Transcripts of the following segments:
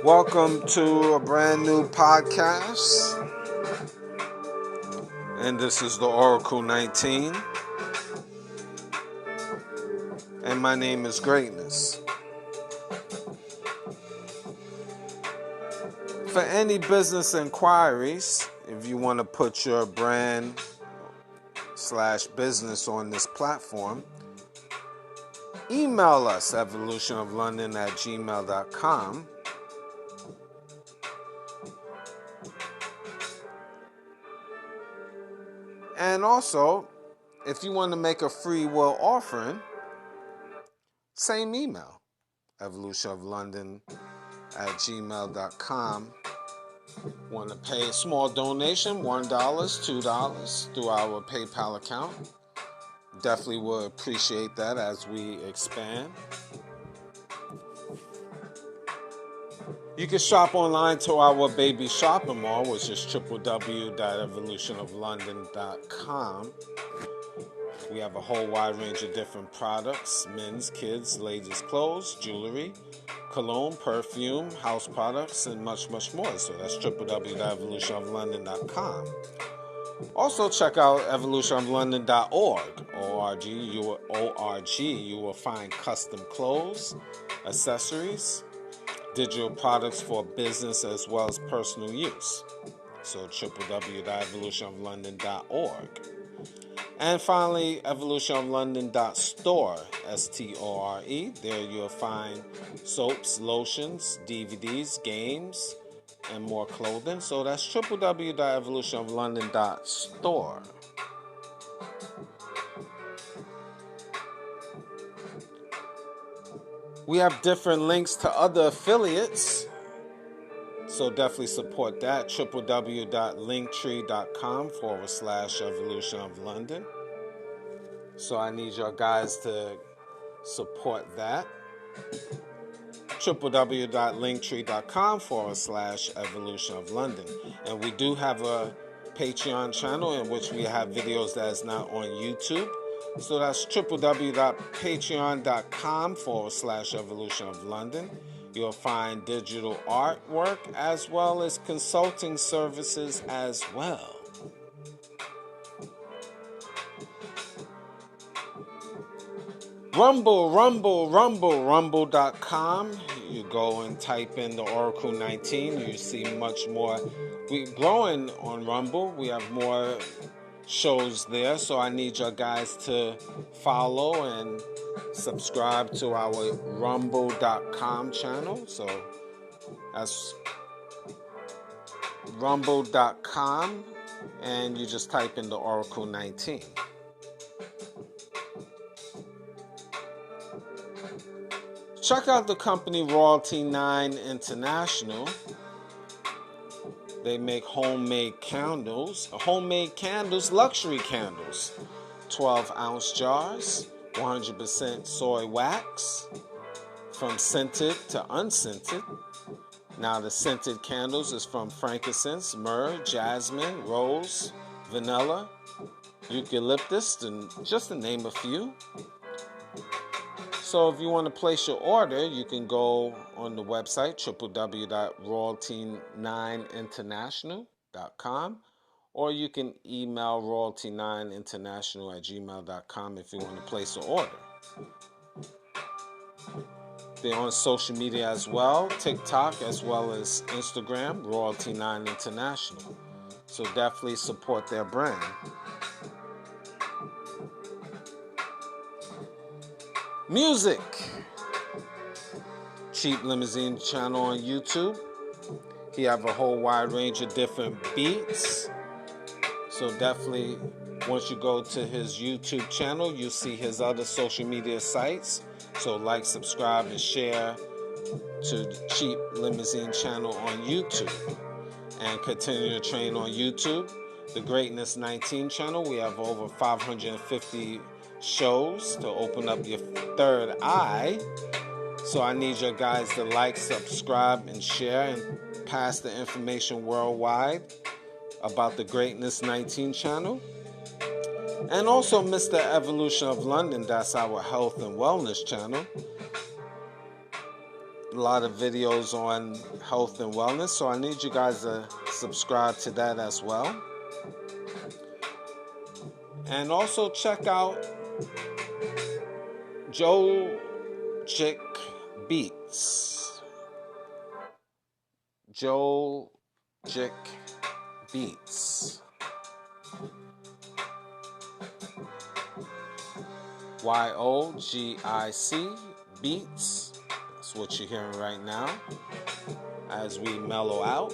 Welcome to a brand new podcast, and this is the Oracle 19, and my name is Greatness. For any business inquiries, if you want to put your brand/business on this platform, email us evolutionoflondon@gmail.com. And also, if you want to make a free will offering, same email, evolutionoflondon@gmail.com. Want to pay a small donation, $1, $2 through our PayPal account. Definitely will appreciate that as we expand. You can shop online to our baby shopping mall, which is www.evolutionoflondon.com. We have a whole wide range of different products: men's, kids, ladies' clothes, jewelry, cologne, perfume, house products, and much, much more. So that's www.evolutionoflondon.com. Also check out evolutionoflondon.org. You will find custom clothes, accessories, digital products for business as well as personal use. So www.evolutionoflondon.org. And finally, evolutionoflondon.store, STORE. There you'll find soaps, lotions, DVDs, games, and more clothing. So that's www.evolutionoflondon.store. We have different links to other affiliates, so definitely support that. www.linktree.com/evolutionoflondon. So I need your guys to support that. www.linktree.com/evolutionoflondon. And we do have a Patreon channel in which we have videos that is not on YouTube. So that's www.patreon.com/evolutionoflondon. You'll find digital artwork as well as consulting services as well. Rumble.com. You go and type in the Oracle 19. You see much more. We're growing on Rumble. We have more shows there. So I need your guys to follow and subscribe to our Rumble.com channel. So that's Rumble.com. And you just type in the Oracle 19. Check out the company Royalty 9 International. They make homemade candles, luxury candles, 12-ounce jars, 100% soy wax, from scented to unscented. Now the scented candles is from frankincense, myrrh, jasmine, rose, vanilla, eucalyptus, and just to name a few. So if you want to place your order, you can go on the website, www.royalty9international.com, or you can email royalty9international@gmail.com if you want to place an order. They're on social media as well, TikTok as well as Instagram, Royalty9 International. So definitely support their brand. Music. Cheap Limousine channel on YouTube. He have a whole wide range of different beats. So definitely, once you go to his YouTube channel, you'll see his other social media sites. So like, subscribe, and share to Cheap Limousine channel on YouTube. And continue to train on YouTube. The Greatness 19 channel. We have over 550 shows to open up your third eye. So I need your guys to like, subscribe, and share, and pass the information worldwide about the Greatness 19 channel. And also Mr. Evolution of London, that's our health and wellness channel. a lot of videos on health and wellness, so I need you guys to subscribe to that as well. And also check out Joe Chick Beats. Joe Chick Beats. YOGIC Beats. That's what you're hearing right now as we mellow out.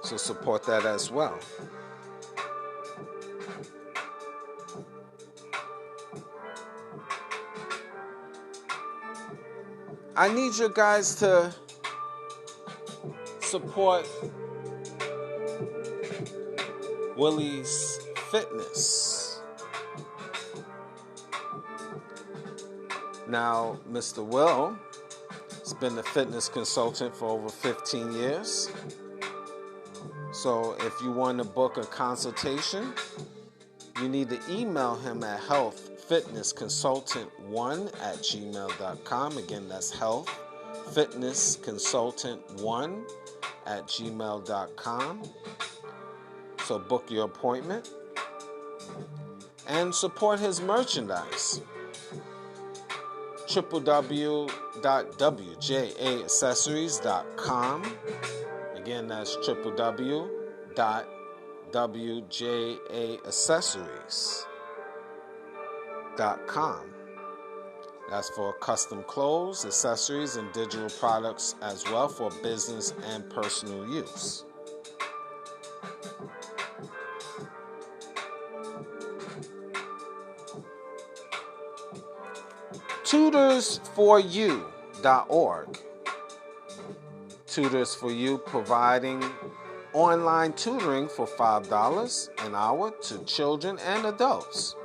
So support that as well. I need you guys to support Willie's Fitness. Now, Mr. Will has been a fitness consultant for over 15 years. So if you want to book a consultation, you need to email him at healthfitnessconsultant1@gmail.com. Again, that's healthfitnessconsultant1@gmail.com. So book your appointment and support his merchandise. www.wjaaccessories.com. Again, that's www.wjaaccessories.com. That's for custom clothes, accessories, and digital products as well for business and personal use. tutorsforyou.org. Tutors for You, providing online tutoring for $5 an hour to children and adults.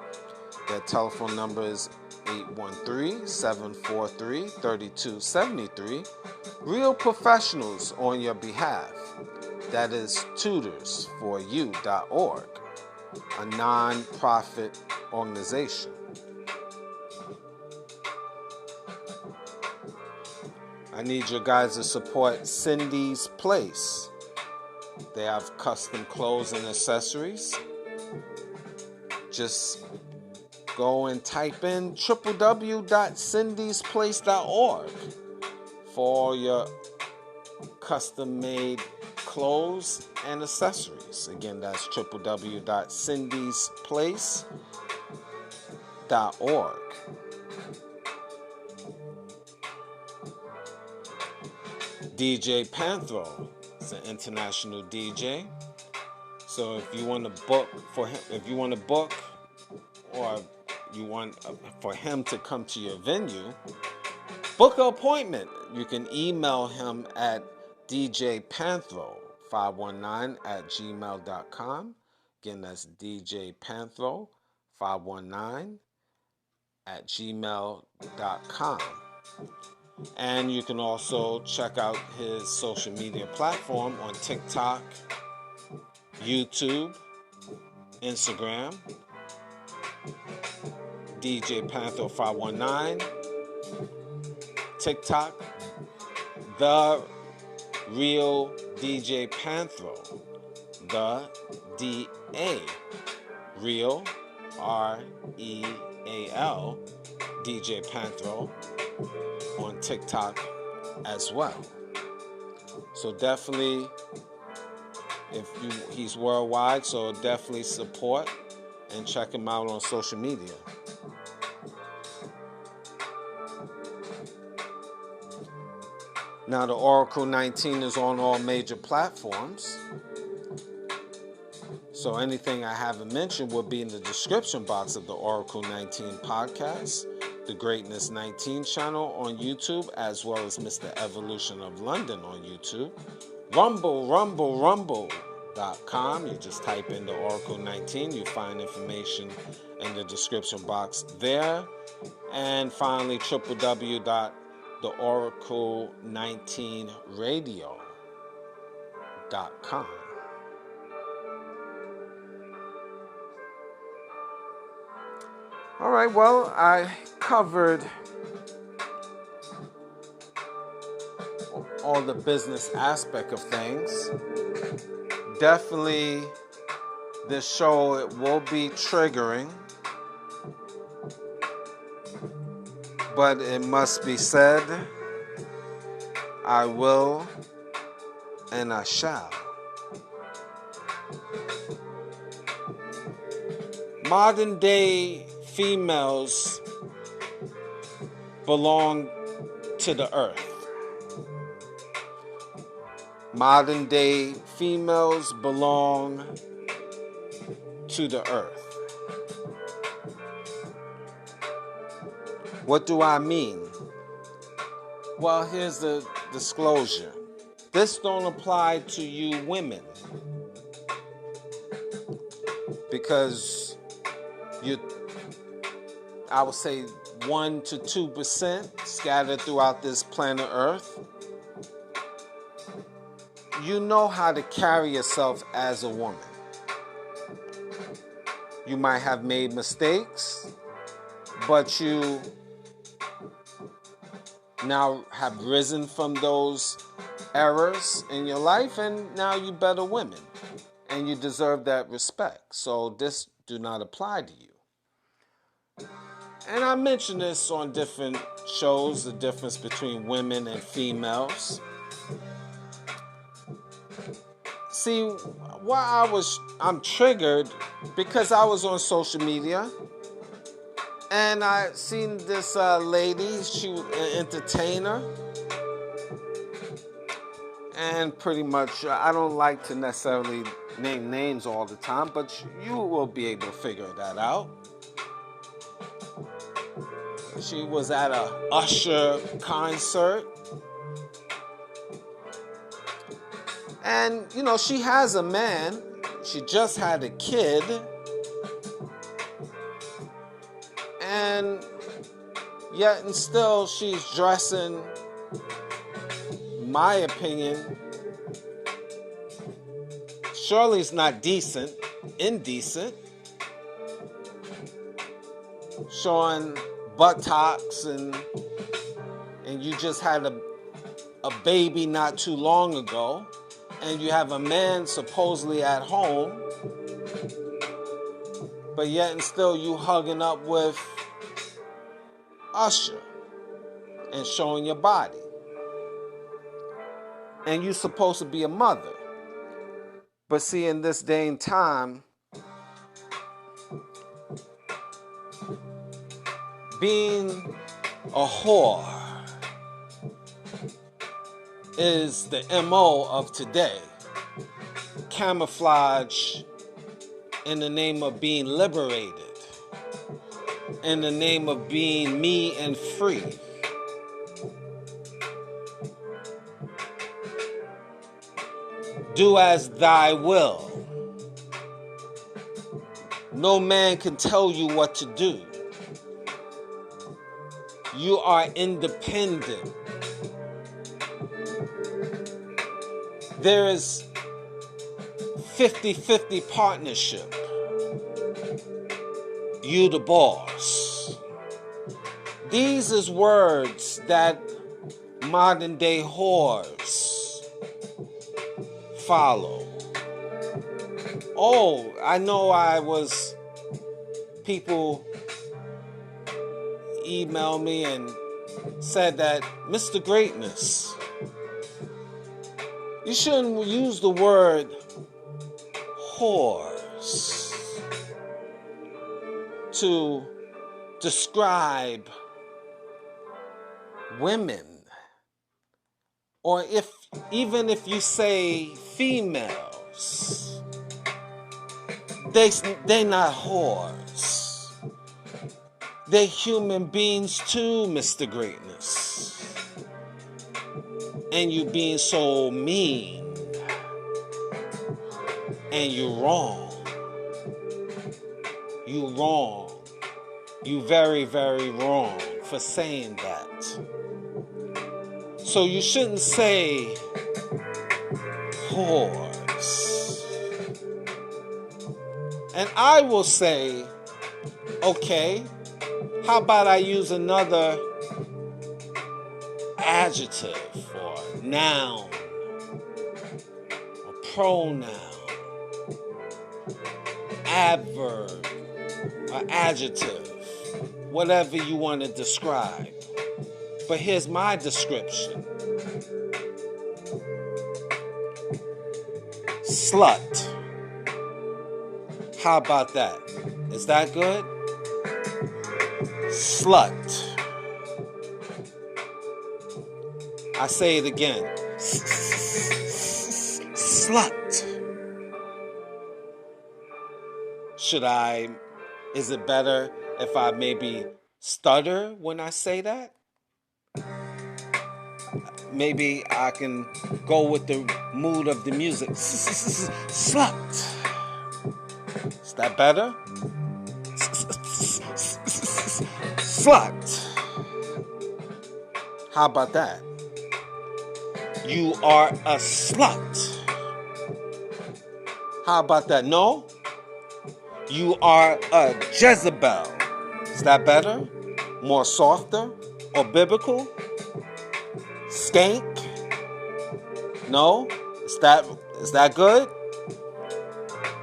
Their telephone number is 813-743-3273. Real professionals on your behalf. That is tutorsforyou.org, a non-profit organization. I need you guys to support Cindy's Place. They have custom clothes and accessories. Just go and type in www.cindysplace.org for all your custom-made clothes and accessories. Again, that's www.cindysplace.org. DJ Panthro is an international DJ. So if you want to book for him, or you want for him to come to your venue, book an appointment. You can email him at djpanthro519@gmail.com. Again, that's djpanthro519@gmail.com. And you can also check out his social media platform on TikTok, YouTube, Instagram, DJ Panther 519, TikTok, The Real DJ Panthro, The D-A, Real, R-E-A-L, DJ Panthro on TikTok as well. So definitely, he's worldwide, so definitely support and check him out on social media. Now, the Oracle 19 is on all major platforms. So anything I haven't mentioned will be in the description box of the Oracle 19 podcast, the Greatness 19 channel on YouTube, as well as Mr. Evolution of London on YouTube. Rumble.com. You just type in the Oracle 19. You find information in the description box there. And finally, www.oracle19radio.com. All right, well, I covered all the business aspect of things. Definitely, this show, it will be triggering, but it must be said, I will and I shall. Modern day females belong to the earth. Modern day females belong to the earth. What do I mean? Well, here's the disclosure. This don't apply to you women, because I would say 1 to 2% scattered throughout this planet Earth. You know how to carry yourself as a woman. You might have made mistakes, but you now have risen from those errors in your life, and now you're better women, and you deserve that respect. So this do not apply to you. And I mentioned this on different shows, the difference between women and females. See, I'm triggered because I was on social media and I seen this lady. She was an entertainer, and pretty much I don't like to necessarily name names all the time, but you will be able to figure that out. She was at a Usher concert. And, you know, she has a man. She just had a kid. And yet and still she's dressing, my opinion, surely it's not decent, indecent. Showing buttocks, and you just had a baby not too long ago. And you have a man supposedly at home, but yet and still you hugging up with Usher and showing your body. And you're supposed to be a mother. But see, in this day and time, being a whore is the MO of today. Camouflage in the name of being liberated, in the name of being me and free. Do as thy will. No man can tell you what to do. You are independent. There is 50-50 partnership. You the boss. These is words that modern day whores follow. Oh, I know people emailed me and said that, Mr. Greatness, you shouldn't use the word whores to describe women. Or even if you say females, they not whores. They human beings too, Mr. Greatness. And you being so mean. And you're wrong. You wrong. You very, very wrong for saying that. So you shouldn't say whores. And I will say, okay, how about I use another adjective or noun, a pronoun, adverb, an adjective, whatever you want to describe. But here's my description. Slut. How about that? Is that good? Slut. I say it again. Slut. Is it better if I maybe stutter when I say that? Maybe I can go with the mood of the music. Slut. Is that better? Slut. How about that? You are a slut. How about that? No? You are a Jezebel. Is that better? More softer or biblical? Skank? No? Is that good?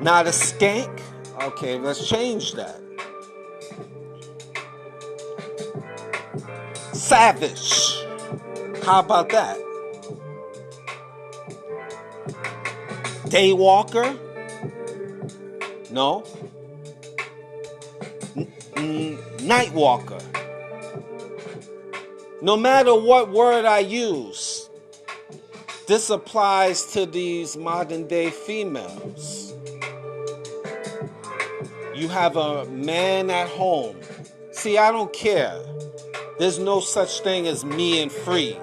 Not a skank? Okay, let's change that. Savage. How about that? Daywalker? No. Nightwalker. No matter what word I use, this applies to these modern day females. You have a man at home. See, I don't care. There's no such thing as me and free.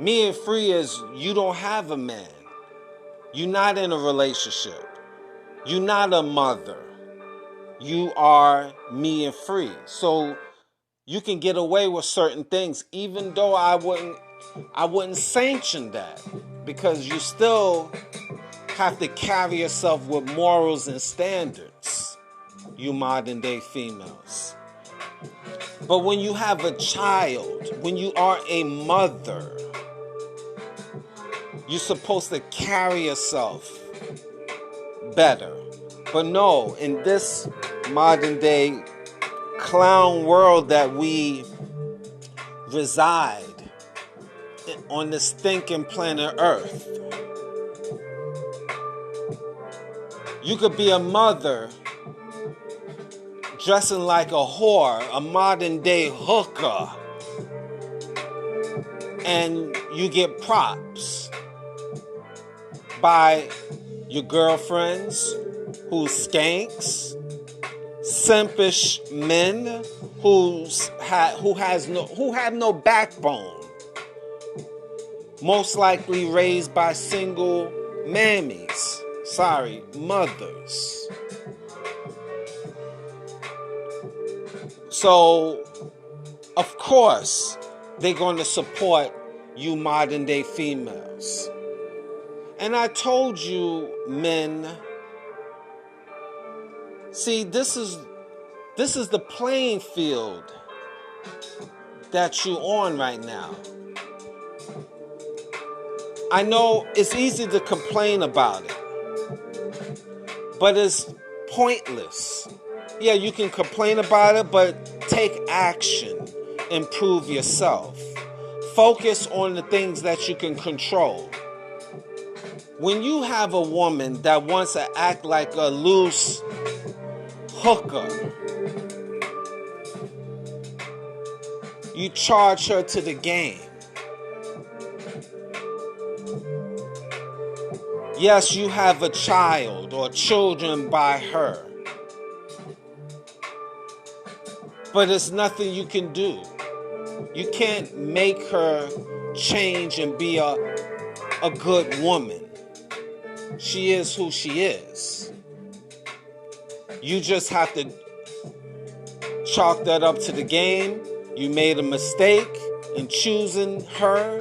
Me and free is you don't have a man. You're not in a relationship. You're not a mother. You are me and free. So you can get away with certain things, even though I wouldn't sanction that, because you still have to carry yourself with morals and standards, you modern day females. But when you have a child, when you are a mother, you're supposed to carry yourself better. But no, in this modern day clown world that we reside on this stinking planet Earth, you could be a mother dressing like a whore, a modern day hooker, and you get props by your girlfriends who skanks, simpish men who have no backbone, most likely raised by single mothers. So, of course, they're going to support you modern day females. And I told you, men, see, this is the playing field that you're on right now. I know it's easy to complain about it, but it's pointless. Yeah, you can complain about it, but take action. Improve yourself. Focus on the things that you can control. When you have a woman that wants to act like a loose hooker, you charge her to the game. Yes, you have a child or children by her, but it's nothing you can do. You can't make her change and be a good woman. She is who she is. You just have to chalk that up to the game. You made a mistake in choosing her,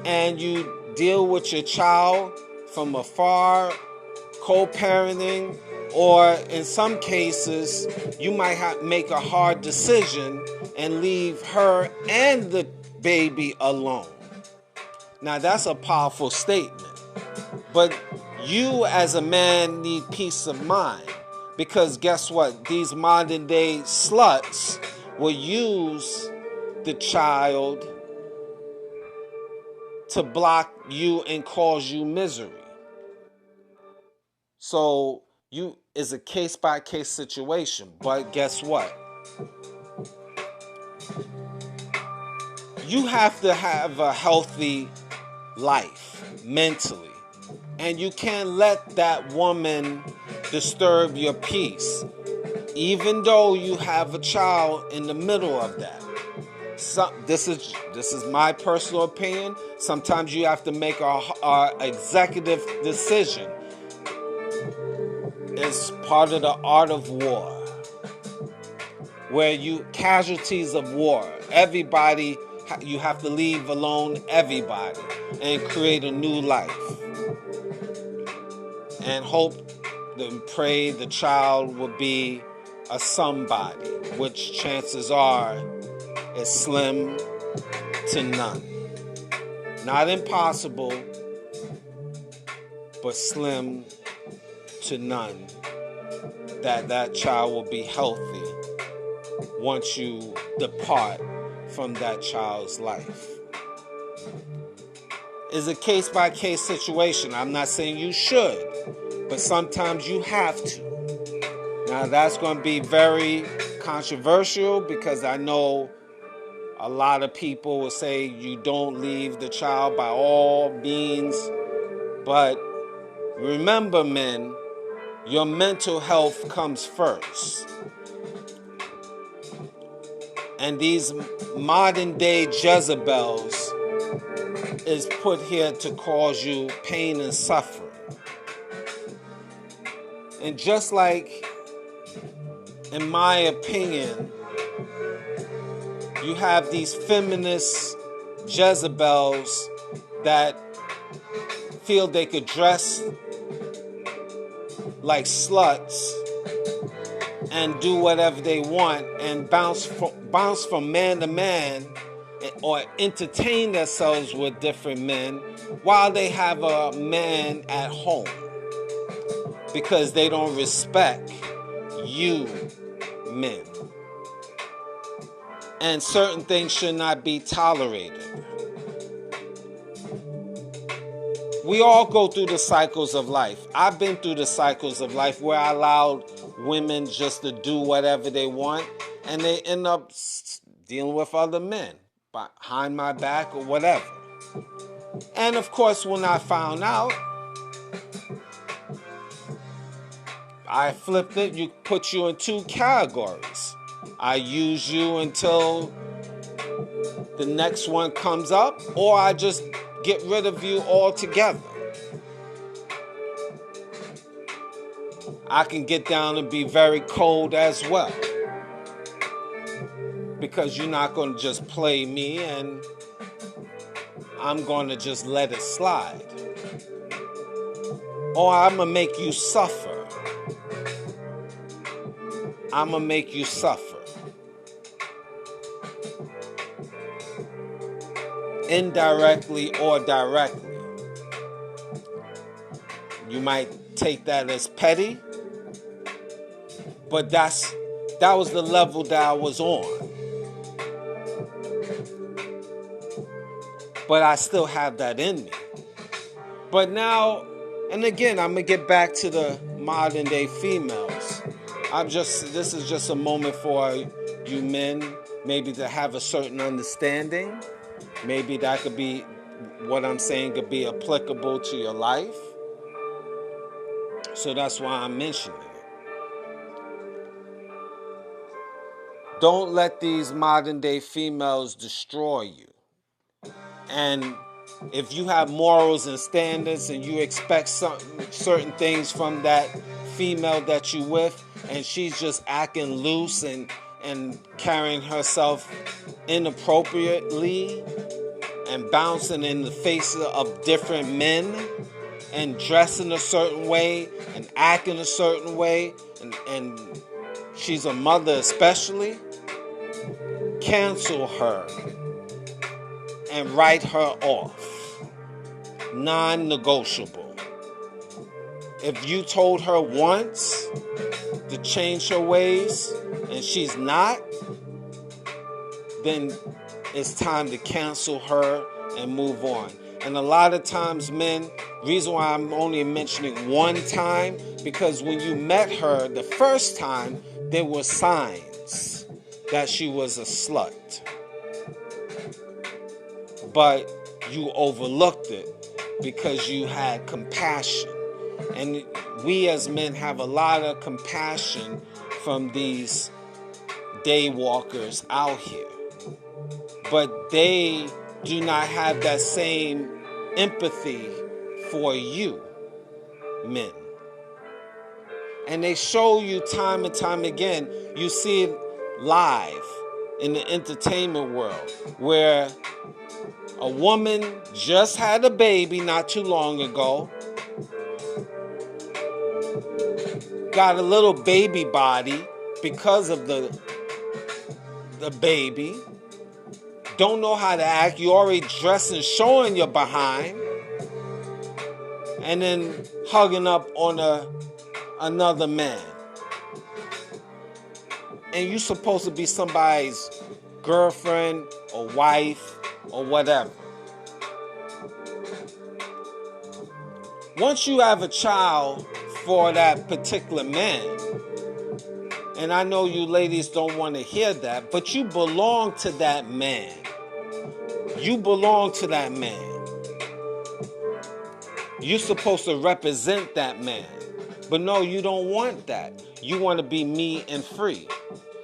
and you deal with your child from afar, co-parenting, or in some cases, you might make a hard decision and leave her and the baby alone. Now that's a powerful statement. But you as a man need peace of mind. Because guess what? These modern day sluts will use the child to block you and cause you misery. So you is a case by case situation. But guess what? You have to have a healthy life mentally. And you can't let that woman disturb your peace, even though you have a child in the middle of that. This is my personal opinion. Sometimes you have to make a executive decision. It's part of the art of war, where casualties of war. Everybody, you have to leave alone everybody and create a new life. And hope and pray the child will be a somebody, which chances are is slim to none. Not impossible, but slim to none that child will be healthy once you depart from that child's life. It's a case-by-case situation. I'm not saying you should, but sometimes you have to. Now that's going to be very controversial, because I know a lot of people will say you don't leave the child by all means. But remember, men, your mental health comes first. And these modern day Jezebels is put here to cause you pain and suffering. And just like, in my opinion, you have these feminist Jezebels that feel they could dress like sluts and do whatever they want and bounce from man to man, or entertain themselves with different men while they have a man at home, because they don't respect you men. And certain things should not be tolerated. We all go through the cycles of life. I've been through the cycles of life where I allowed women just to do whatever they want, and they end up dealing with other men behind my back or whatever. And of course, when I found out, I flipped it. You put you in two categories. I use you until the next one comes up, or I just get rid of you altogether. I can get down and be very cold as well, because you're not going to just play me and I'm going to just let it slide. Or I'm going to make you suffer. I'm going to make you suffer. Indirectly or directly. You might take that as petty, but that was the level that I was on. But I still have that in me. But now, and again, I'm going to get back to the modern day females. This is just a moment for you men, maybe to have a certain understanding. Maybe that could be, what I'm saying could be applicable to your life. So that's why I'm mentioning it. Don't let these modern day females destroy you. And if you have morals and standards and you expect certain things from that female that you with, and she's just acting loose and carrying herself inappropriately and bouncing in the faces of different men and dressing a certain way and acting a certain way, and she's a mother especially, cancel her and write her off. non-negotiable. If you told her once to change her ways and she's not, then it's time to cancel her and move on. And a lot of times, men, reason why I'm only mentioning one time, because when you met her the first time, there were signs that she was a slut. But you overlooked it because you had compassion. And we as men have a lot of compassion from these day walkers out here. But they do not have that same empathy for you, men. And they show you time and time again. You see it live in the entertainment world, where a woman just had a baby not too long ago, got a little baby body because of the baby, don't know how to act, you already dressing, showing your behind, and then hugging up on another man. And you're supposed to be somebody's girlfriend or wife or whatever. Once you have a child for that particular man, and I know you ladies don't want to hear that, but you belong to that man. You belong to that man. You're supposed to represent that man. But no, you don't want that. You want to be me and free.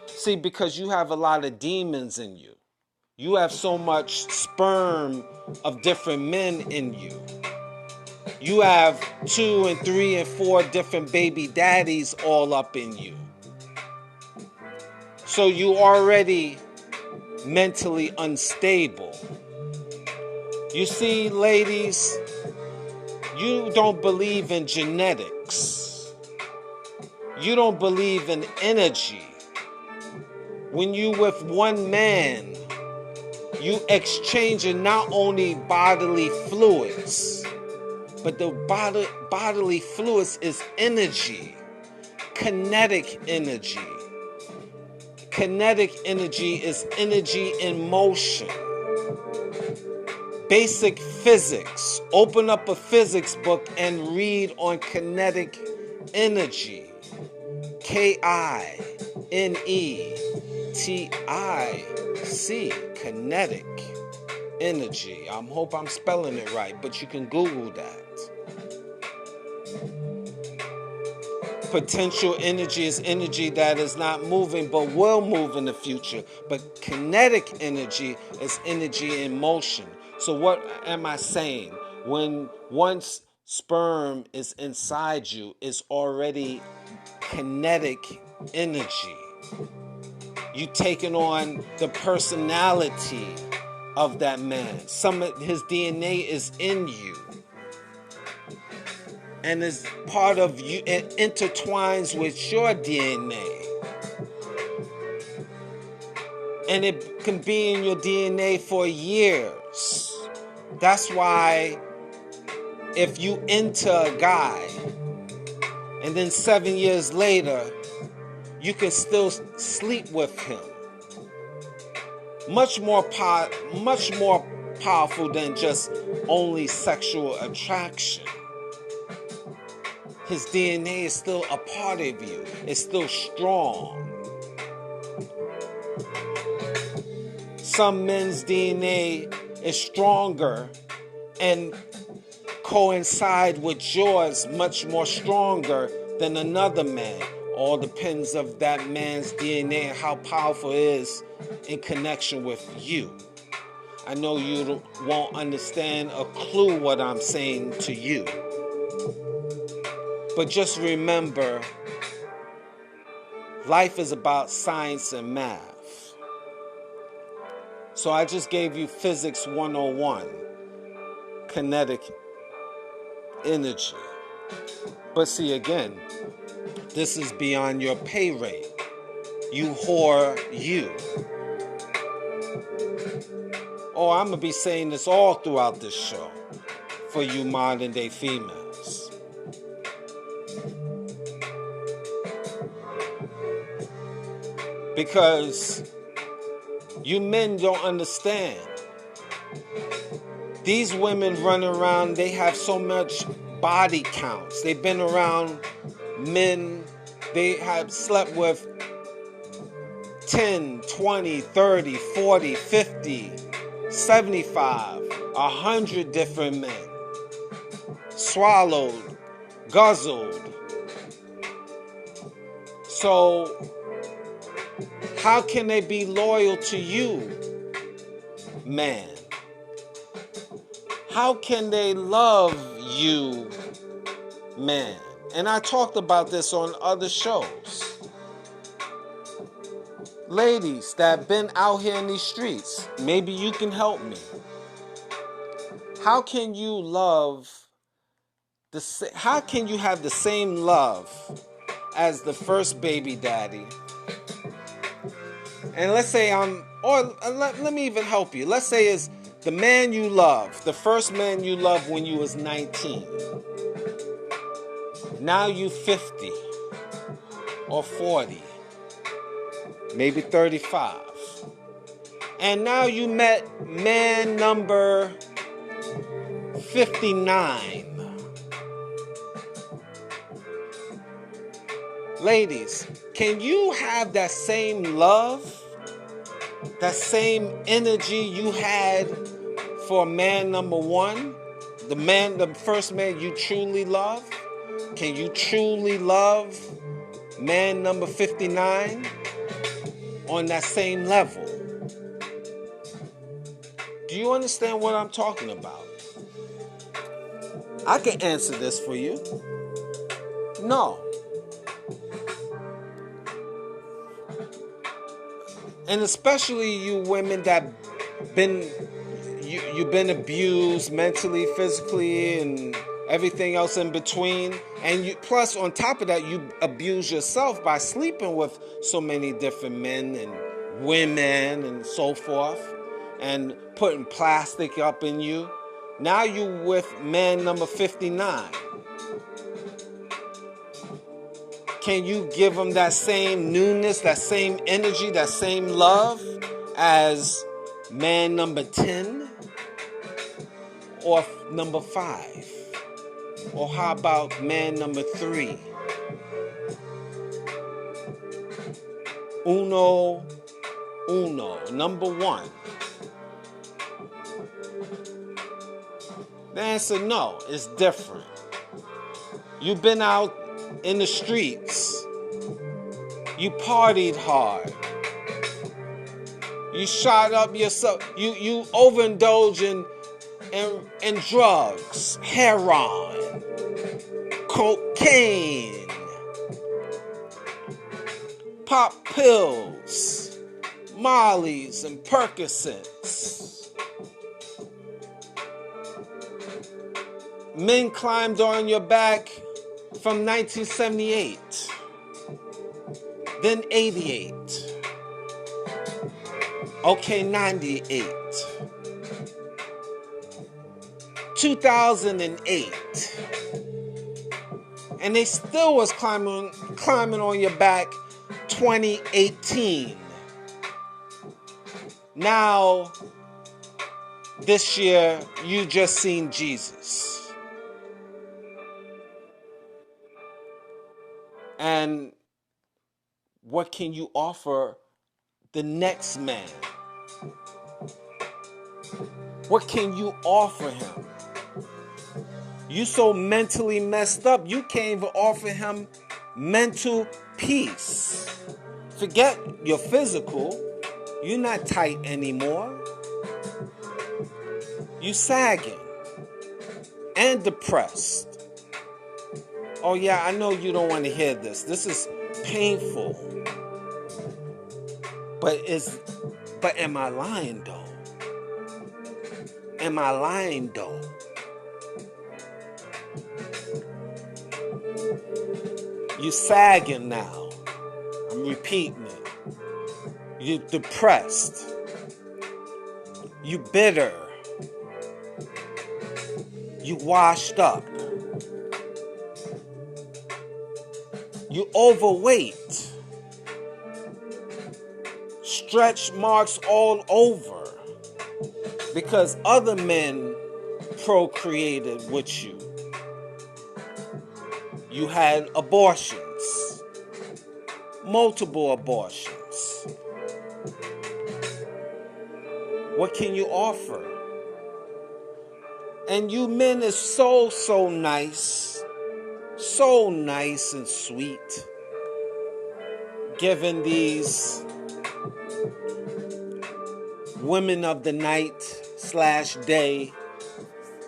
See, because you have a lot of demons in you. You have so much sperm of different men in you. You have 2 and 3 and 4 different baby daddies all up in you. So you already mentally unstable. You see, ladies, you don't believe in genetics. You don't believe in energy. When you with one man, you exchanging not only bodily fluids, but the bodily fluids is energy, kinetic energy. Kinetic energy is energy in motion. Basic physics. Open up a physics book and read on kinetic energy. K-I-N-E-T-I-C. Kinetic energy. I hope I'm spelling it right, but you can Google that. Potential energy is energy that is not moving but will move in the future. But kinetic energy is energy in motion. So what am I saying? When once sperm is inside you, it's already kinetic energy. You taking on the personality of that man. Some of his DNA is in you. And is part of you, it intertwines with your DNA. And it can be in your DNA for years. That's why if you enter a guy and then 7 years later, you can still sleep with him. Much more powerful than just only sexual attraction. His DNA is still a part of you. It's still strong. Some men's DNA is stronger and coincide with yours much more stronger than another man. All depends of that man's DNA and how powerful it is in connection with you. I know you won't understand a clue what I'm saying to you. But just remember, life is about science and math. So I just gave you Physics 101, kinetic energy. But see, again, this is beyond your pay rate. You whore you. Oh, I'm going to be saying this all throughout this show. for you modern day females. Because you men don't understand. These women run around, they have so much body counts. They've been around men, they have slept with 10, 20, 30, 40, 50, 75, 100 different men. Swallowed, guzzled. So, how can they be loyal to you, man? How can they love you, man? And I talked about this on other shows. Ladies that been out here in these streets, maybe you can help me. How can you how can you have the same love as the first baby daddy? And let's say let me even help you. Let's say it's the man you love, the first man you loved when you was 19. Now you 50 or 40, maybe 35. And now you met man number 59. Ladies, can you have that same love, that same energy you had for man number 1? The first man you truly love? Can you truly love man number 59 on that same level? Do you understand what I'm talking about? I can answer this for you. No. And especially you women that you've been abused mentally, physically, and everything else in between. And plus, on top of that, you abuse yourself by sleeping with so many different men and women and so forth, and putting plastic up in you. Now you with man number 59. Can you give him that same newness, that same energy, that same love as man number 10 or number 5? Or how about man number 3? Uno, number 1. The answer, no, it's different. You've been out in the streets. You partied hard. You shot up yourself. You overindulge in drugs, heroin, cocaine, pop pills, Mollies and Percocets. Men climbed on your back from 1978, then 88, okay, 98, 2008, and they still was climbing on your back 2018. Now, this year, you just seen Jesus. And what can you offer the next man? What can you offer him? You so mentally messed up, you can't even offer him mental peace. Forget your physical. You're not tight anymore. You sagging and depressed. Oh yeah, I know you don't want to hear this. This is painful. But am I lying though? Am I lying though? You sagging now. I'm repeating it. You're depressed. You bitter. You washed up. You overweight. Stretch marks all over. Because other men procreated with you. You had abortions. Multiple abortions. What can you offer? And you men is so nice. So nice and sweet. Giving these women of the night / day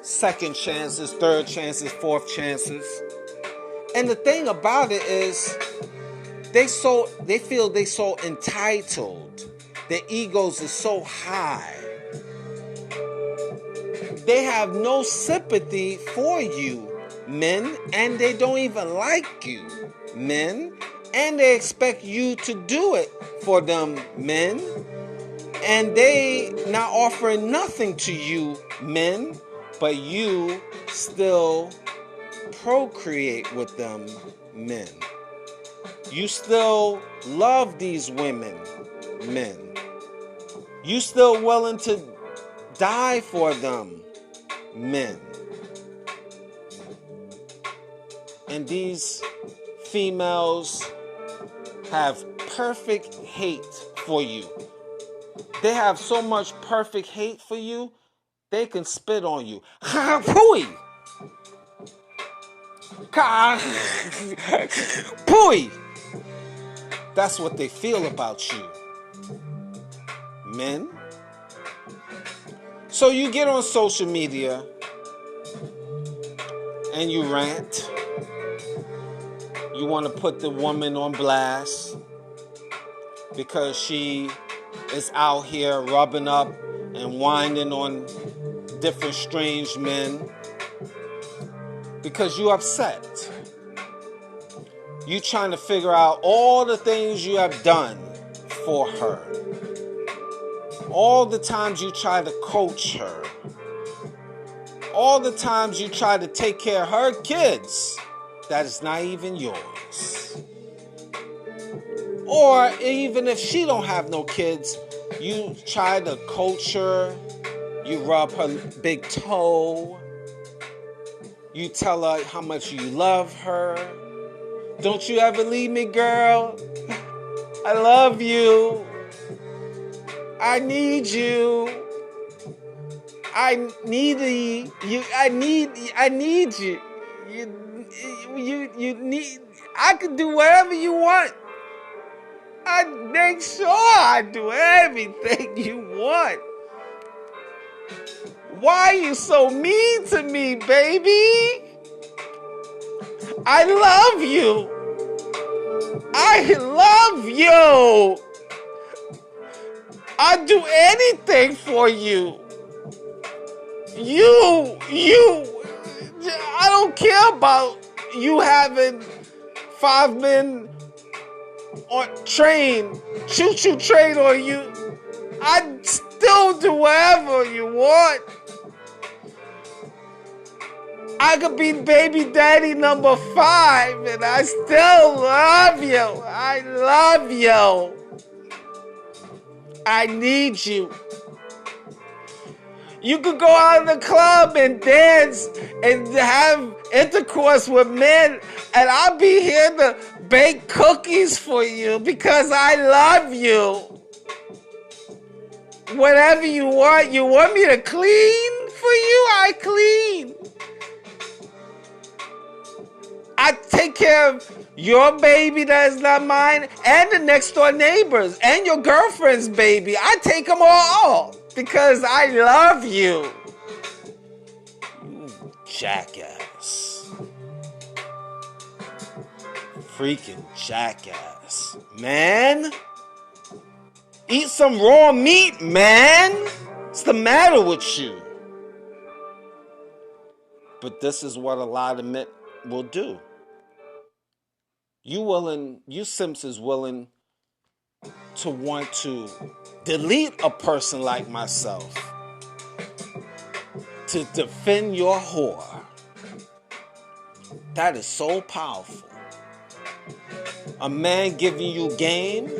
second chances, third chances, fourth chances. And the thing about it is they feel they so entitled. Their egos are so high. They have no sympathy for you, men, and they don't even like you, men, and they expect you to do it for them, men, and they not offering nothing to you, men, but you still procreate with them, men. You still love these women, men. You still willing to die for them, men. And these females have perfect hate for you. They have so much perfect hate for you, they can spit on you. Pooey! Pooey! That's what they feel about you, men. So you get on social media and you rant. You want to put the woman on blast because she is out here rubbing up and whining on different strange men because you're upset. You trying to figure out all the things you have done for her. All the times you try to coach her. All the times you try to take care of her kids that is not even yours. Or even if she don't have no kids, you try to coach her. You rub her big toe. You tell her how much you love her. Don't you ever leave me, girl. I love you. I need you. I need you. I need you. You need. I can do whatever you want. I make sure I do everything you want. Why are you so mean to me, baby? I love you. I love you. I'd do anything for you. I don't care about you having 5 men on train, choo-choo train on you. I'd still do whatever you want. I could be baby daddy number 5 and I still love you. I love you. I need you. You could go out in the club and dance and have intercourse with men, and I'll be here to bake cookies for you because I love you. Whatever you want me to clean for you? I clean. I take care of your baby that is not mine, and the next door neighbors, and your girlfriend's baby. I take them all because I love you. You jackass. Freaking jackass. Man. Eat some raw meat, man. What's the matter with you? But this is what a lot of men will do. You simps is willing to want to delete a person like myself, to defend your whore. That is so powerful. A man giving you game,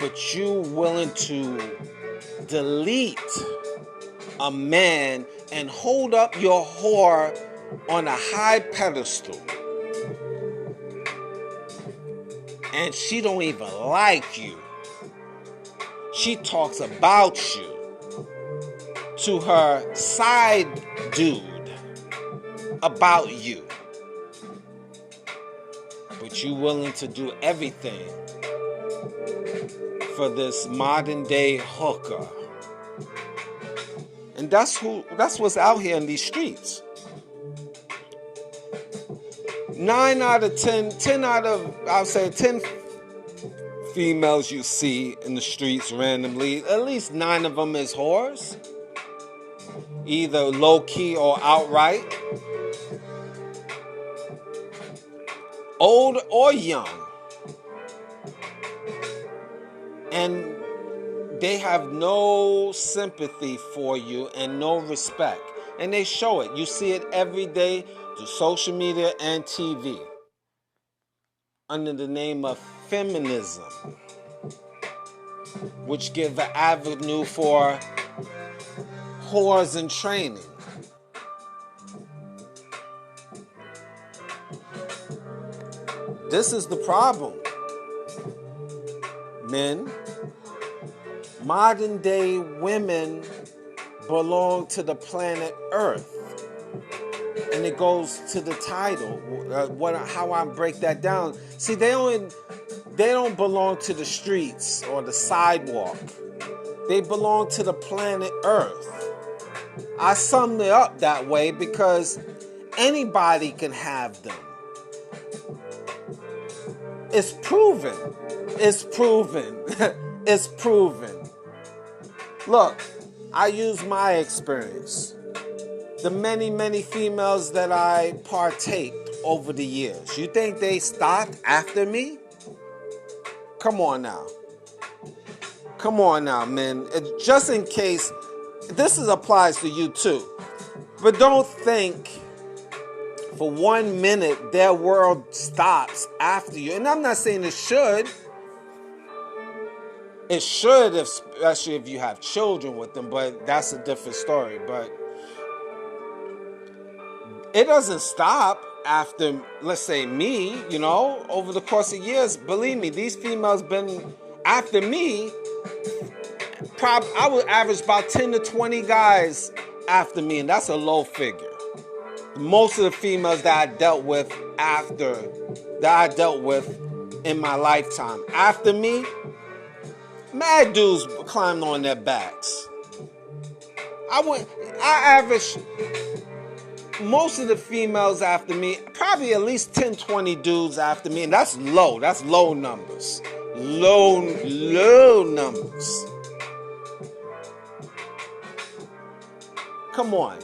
but you willing to delete a man and hold up your whore on a high pedestal. And she don't even like you. She talks about you to her side dude about you. But you willing to do everything for this modern day hooker. And that's what's out here in these streets. 9 out of 10 out of, I'll say 10 females you see in the streets randomly, at least 9 of them is whores. Either low-key or outright. Old or young. And they have no sympathy for you and no respect. And they show it. You see it every day through social media and TV. Under the name of feminism. Which give an avenue for whores in training. This is the problem. Men, modern day women belong to the planet Earth. And it goes to the title. How I break that down. See, they don't belong to the streets or the sidewalk. They belong to the planet Earth. I summed it up that way because anybody can have them. It's proven. It's proven. It's proven. Look, I use my experience. The many, many females that I partaked over the years. You think they stopped after me? Come on now. Come on now, men. Just in case, this applies to you too. But don't think for 1 minute their world stops after you. And I'm not saying it should. It should, especially if you have children with them, but that's a different story. But it doesn't stop after, let's say, me, over the course of years. Believe me, these females been after me. I would average about 10 to 20 guys after me, and that's a low figure. Most of the females that I dealt with in my lifetime, after me, mad dudes climbed on their backs. I averaged most of the females after me, probably at least 10, 20 dudes after me, and that's low. That's low numbers. Low numbers. Come on.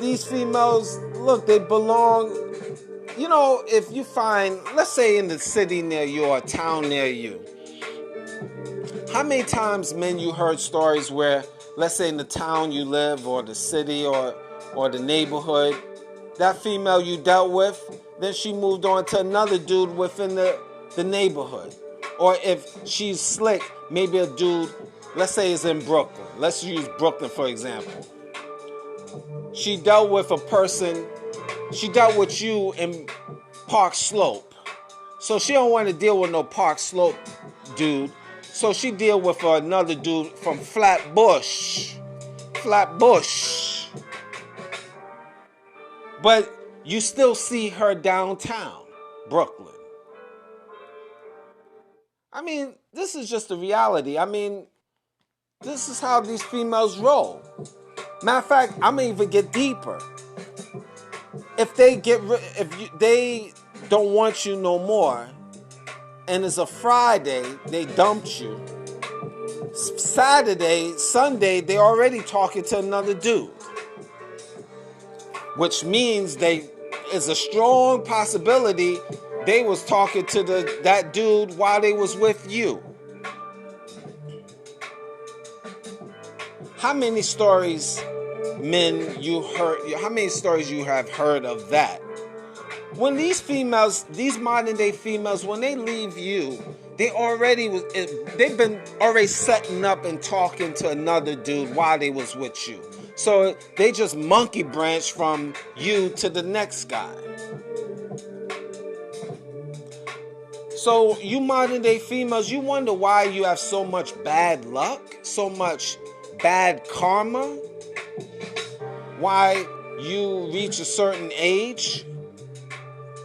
These females, look, they belong. If you find, let's say in the city near you or a town near you, how many times, men, you heard stories where, let's say in the town you live or the city or the neighborhood, that female you dealt with, then she moved on to another dude within the neighborhood. Or if she's slick, maybe a dude, let's say is in Brooklyn. Let's use Brooklyn for example. She dealt with a person, she dealt with you in Park Slope. So she don't want to deal with no Park Slope dude. So she deal with another dude from Flatbush. But you still see her downtown, Brooklyn. I mean, this is just the reality. I mean, this is how these females roll. Matter of fact, I'm gonna even get deeper. If they they don't want you no more, and it's a Friday, they dumped you. Saturday, Sunday, they already talking to another dude, which means it's a strong possibility they was talking to that dude while they was with you. How many stories, men, you heard? How many stories you have heard of that? When these females, these modern day females, when they leave you, they've been already setting up and talking to another dude while they was with you. So they just monkey branch from you to the next guy. So you modern day females, you wonder why you have so much bad luck, so much bad karma, why you reach a certain age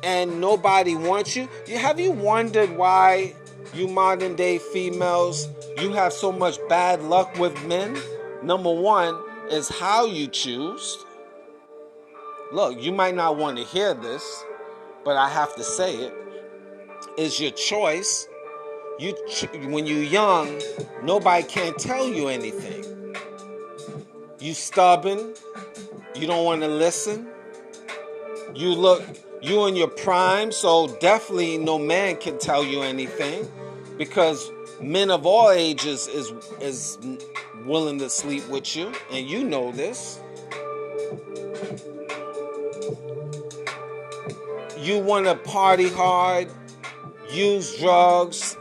and nobody wants you. Have you wondered why you modern day females, you have so much bad luck with men? Number one is how you choose. Look, you might not want to hear this, but I have to say it. It's your choice. When you're young, nobody can tell you anything. You stubborn. You don't want to listen. You in your prime, so definitely no man can tell you anything, because men of all ages is willing to sleep with you, and you know this. You want to party hard, use drugs,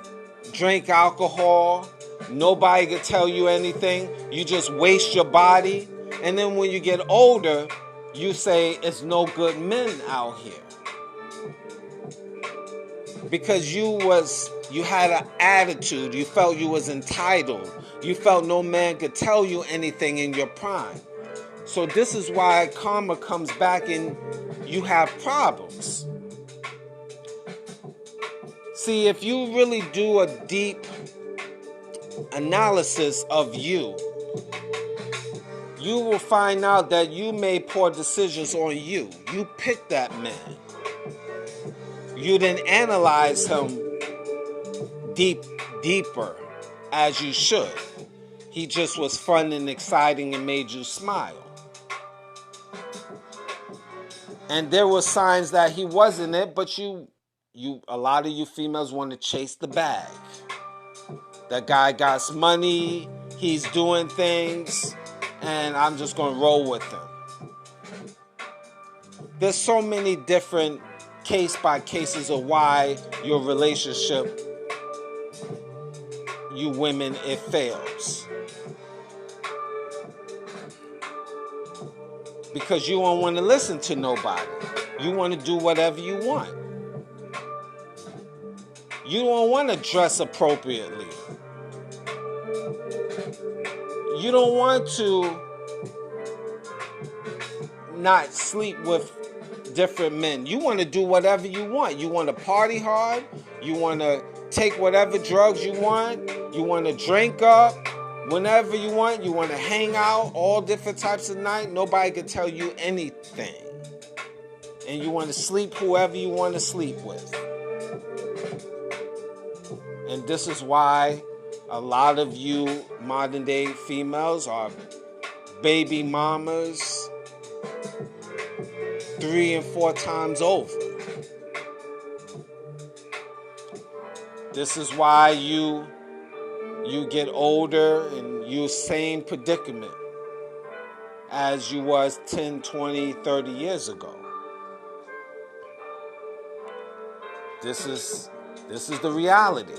drink alcohol. Nobody can tell you anything. You just waste your body. And then when you get older, you say it's no good men out here. Because you had an attitude. You felt you was entitled. You felt no man could tell you anything in your prime. So this is why karma comes back and you have problems. See, if you really do a deep analysis of you, you will find out that you made poor decisions on you. You picked that man. You didn't analyze him deeper as you should. He just was fun and exciting and made you smile. And there were signs that he wasn't it, but a lot of you females want to chase the bag. That guy got some money, he's doing things, and I'm just going to roll with him. There's so many different case by cases of why your relationship, you women, it fails. Because you don't want to listen to nobody. You want to do whatever you want. You don't want to dress appropriately. You don't want to not sleep with different men. You want to do whatever you want. You want to party hard. You want to take whatever drugs you want. You want to drink up whenever you want. You want to hang out all different types of night. Nobody can tell you anything. And you want to sleep whoever you want to sleep with. And this is why a lot of you modern day females are baby mamas 3 and 4 times over. This is why you get older and you're same predicament as you was 10, 20, 30 years ago. This is the reality.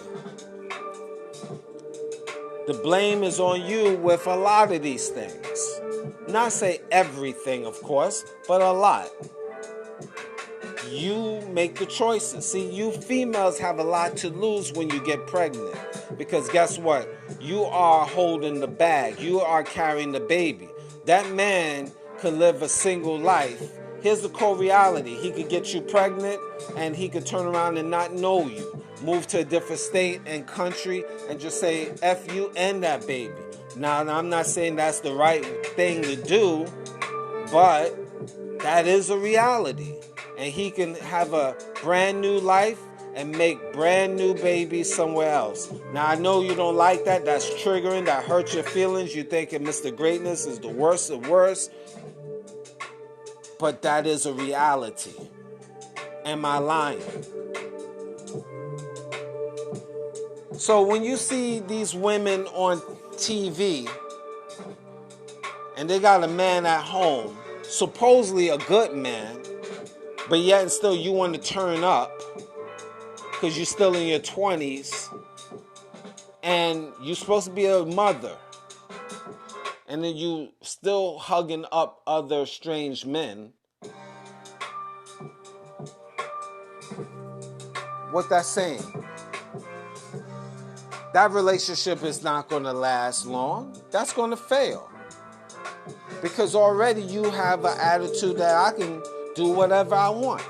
The blame is on you with a lot of these things. Not say everything, of course, but a lot. You make the choices. See, you females have a lot to lose when you get pregnant. Because guess what? You are holding the bag. You are carrying the baby. That man could live a single life. Here's the cold reality. He could get you pregnant and he could turn around and not know you. Move to a different state and country and just say F you and that baby. Now, I'm not saying that's the right thing to do, but that is a reality. And he can have a brand new life and make brand new babies somewhere else. Now, I know you don't like that. That's triggering. That hurts your feelings. You thinking Mr. Greatness is the worst of worst. But that is a reality. Am I lying? So when you see these women on TV and they got a man at home, supposedly a good man, but yet and still you want to turn up because you're still in your 20s and you're supposed to be a mother, and then you still hugging up other strange men. What that's saying? That relationship is not going to last long. That's going to fail. Because already you have an attitude that I can do whatever I want.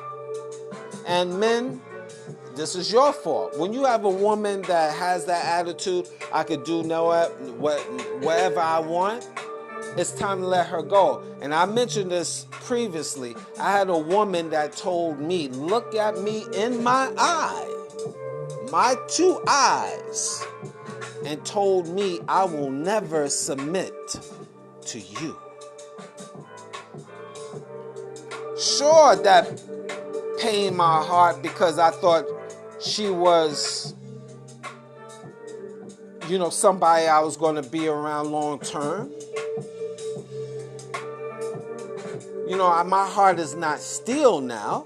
And men, this is your fault. When you have a woman that has that attitude, I could do whatever I want, it's time to let her go. And I mentioned this previously. I had a woman that told me, look at me in my eye, my two eyes, and told me I will never submit to you. Sure, that pained my heart because I thought she was, somebody I was going to be around long term. My heart is not steel now.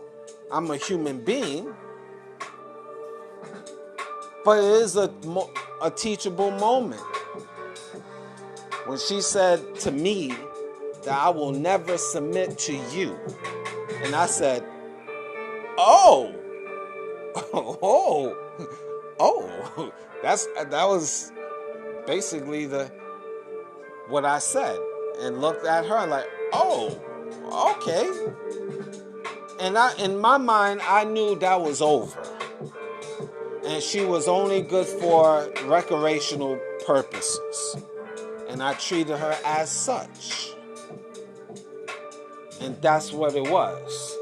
I'm a human being. But it is a teachable moment. When she said to me that I will never submit to you. And I said, oh, that was basically what I said. And looked at her like, oh, okay. And in my mind, I knew that was over. And she was only good for recreational purposes. And I treated her as such. And that's what it was.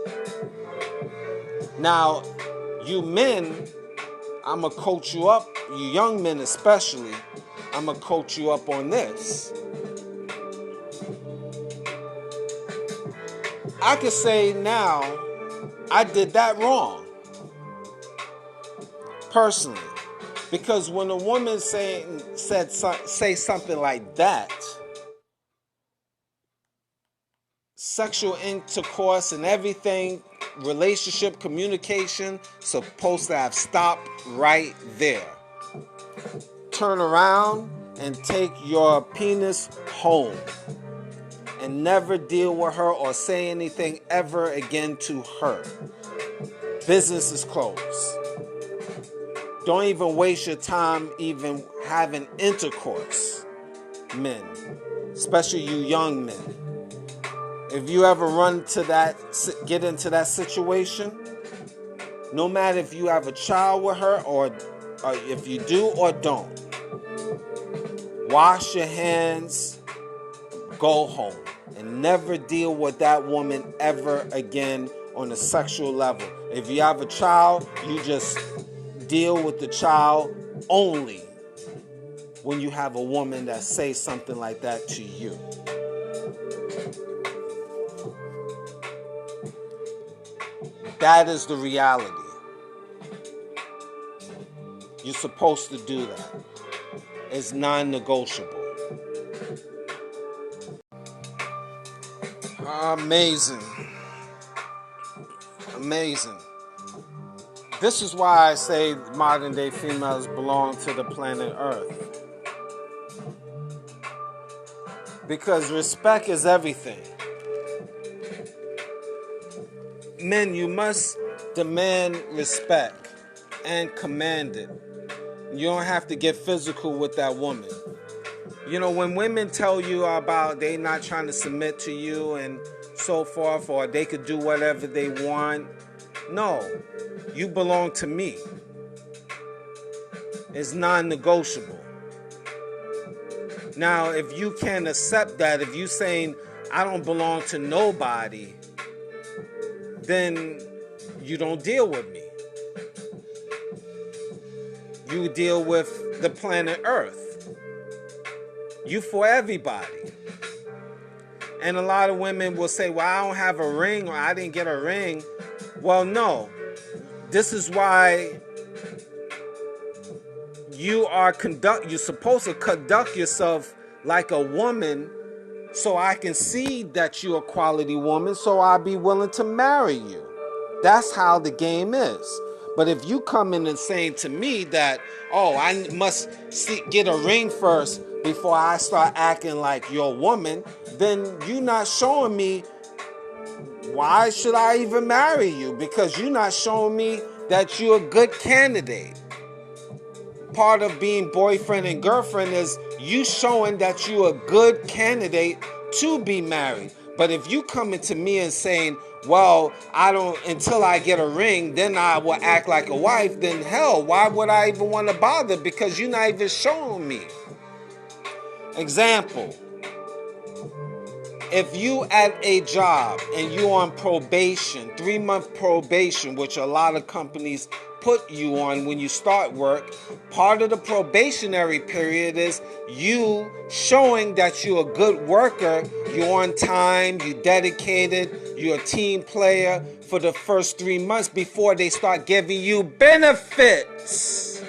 Now, you men, I'm going to coach you up, you young men especially, I'm going to coach you up on this. I could say now, I did that wrong. Personally. Because when a woman say something like that, sexual intercourse and everything, relationship, communication, supposed to have stopped right there. Turn around and take your penis home. And never deal with her or say anything ever again to her. Business is closed. Don't even waste your time even having intercourse, men. Especially you young men. If you ever get into that situation, no matter if you have a child with her or if you do or don't, wash your hands, go home, and never deal with that woman ever again on a sexual level. If you have a child, you just deal with the child only when you have a woman that says something like that to you. That is the reality. You're supposed to do that. It's non-negotiable. Amazing. Amazing. This is why I say modern day females belong to the planet Earth. Because respect is everything. Men, you must demand respect and command it. You don't have to get physical with that woman. When women tell you about they not trying to submit to you and so forth, or they could do whatever they want, no, you belong to me. It's non-negotiable. Now, if you can't accept that, if you saying I don't belong to nobody, then you don't deal with me. You deal with the planet Earth. You for everybody. And a lot of women will say, well, I don't have a ring, or I didn't get a ring. Well, no. This is why you're supposed to conduct yourself like a woman so I can see that you're a quality woman, so I'll be willing to marry you. That's how the game is. But if you come in and saying to me that, oh, I must get a ring first before I start acting like you're a woman, then you're not showing me why should I even marry you, because you're not showing me that you're a good candidate. Part of being boyfriend and girlfriend is you showing that you're a good candidate to be married. But if you coming to me and saying, well, I don't, until I get a ring, then I will act like a wife, then hell, why would I even want to bother? Because you're not even showing me. Example, if you at a job and you on probation, 3-month probation, which a lot of companies put you on when you start work, part of the probationary period is you showing that you're a good worker, you're on time, you're dedicated, you're a team player for the first 3 months before they start giving you benefits.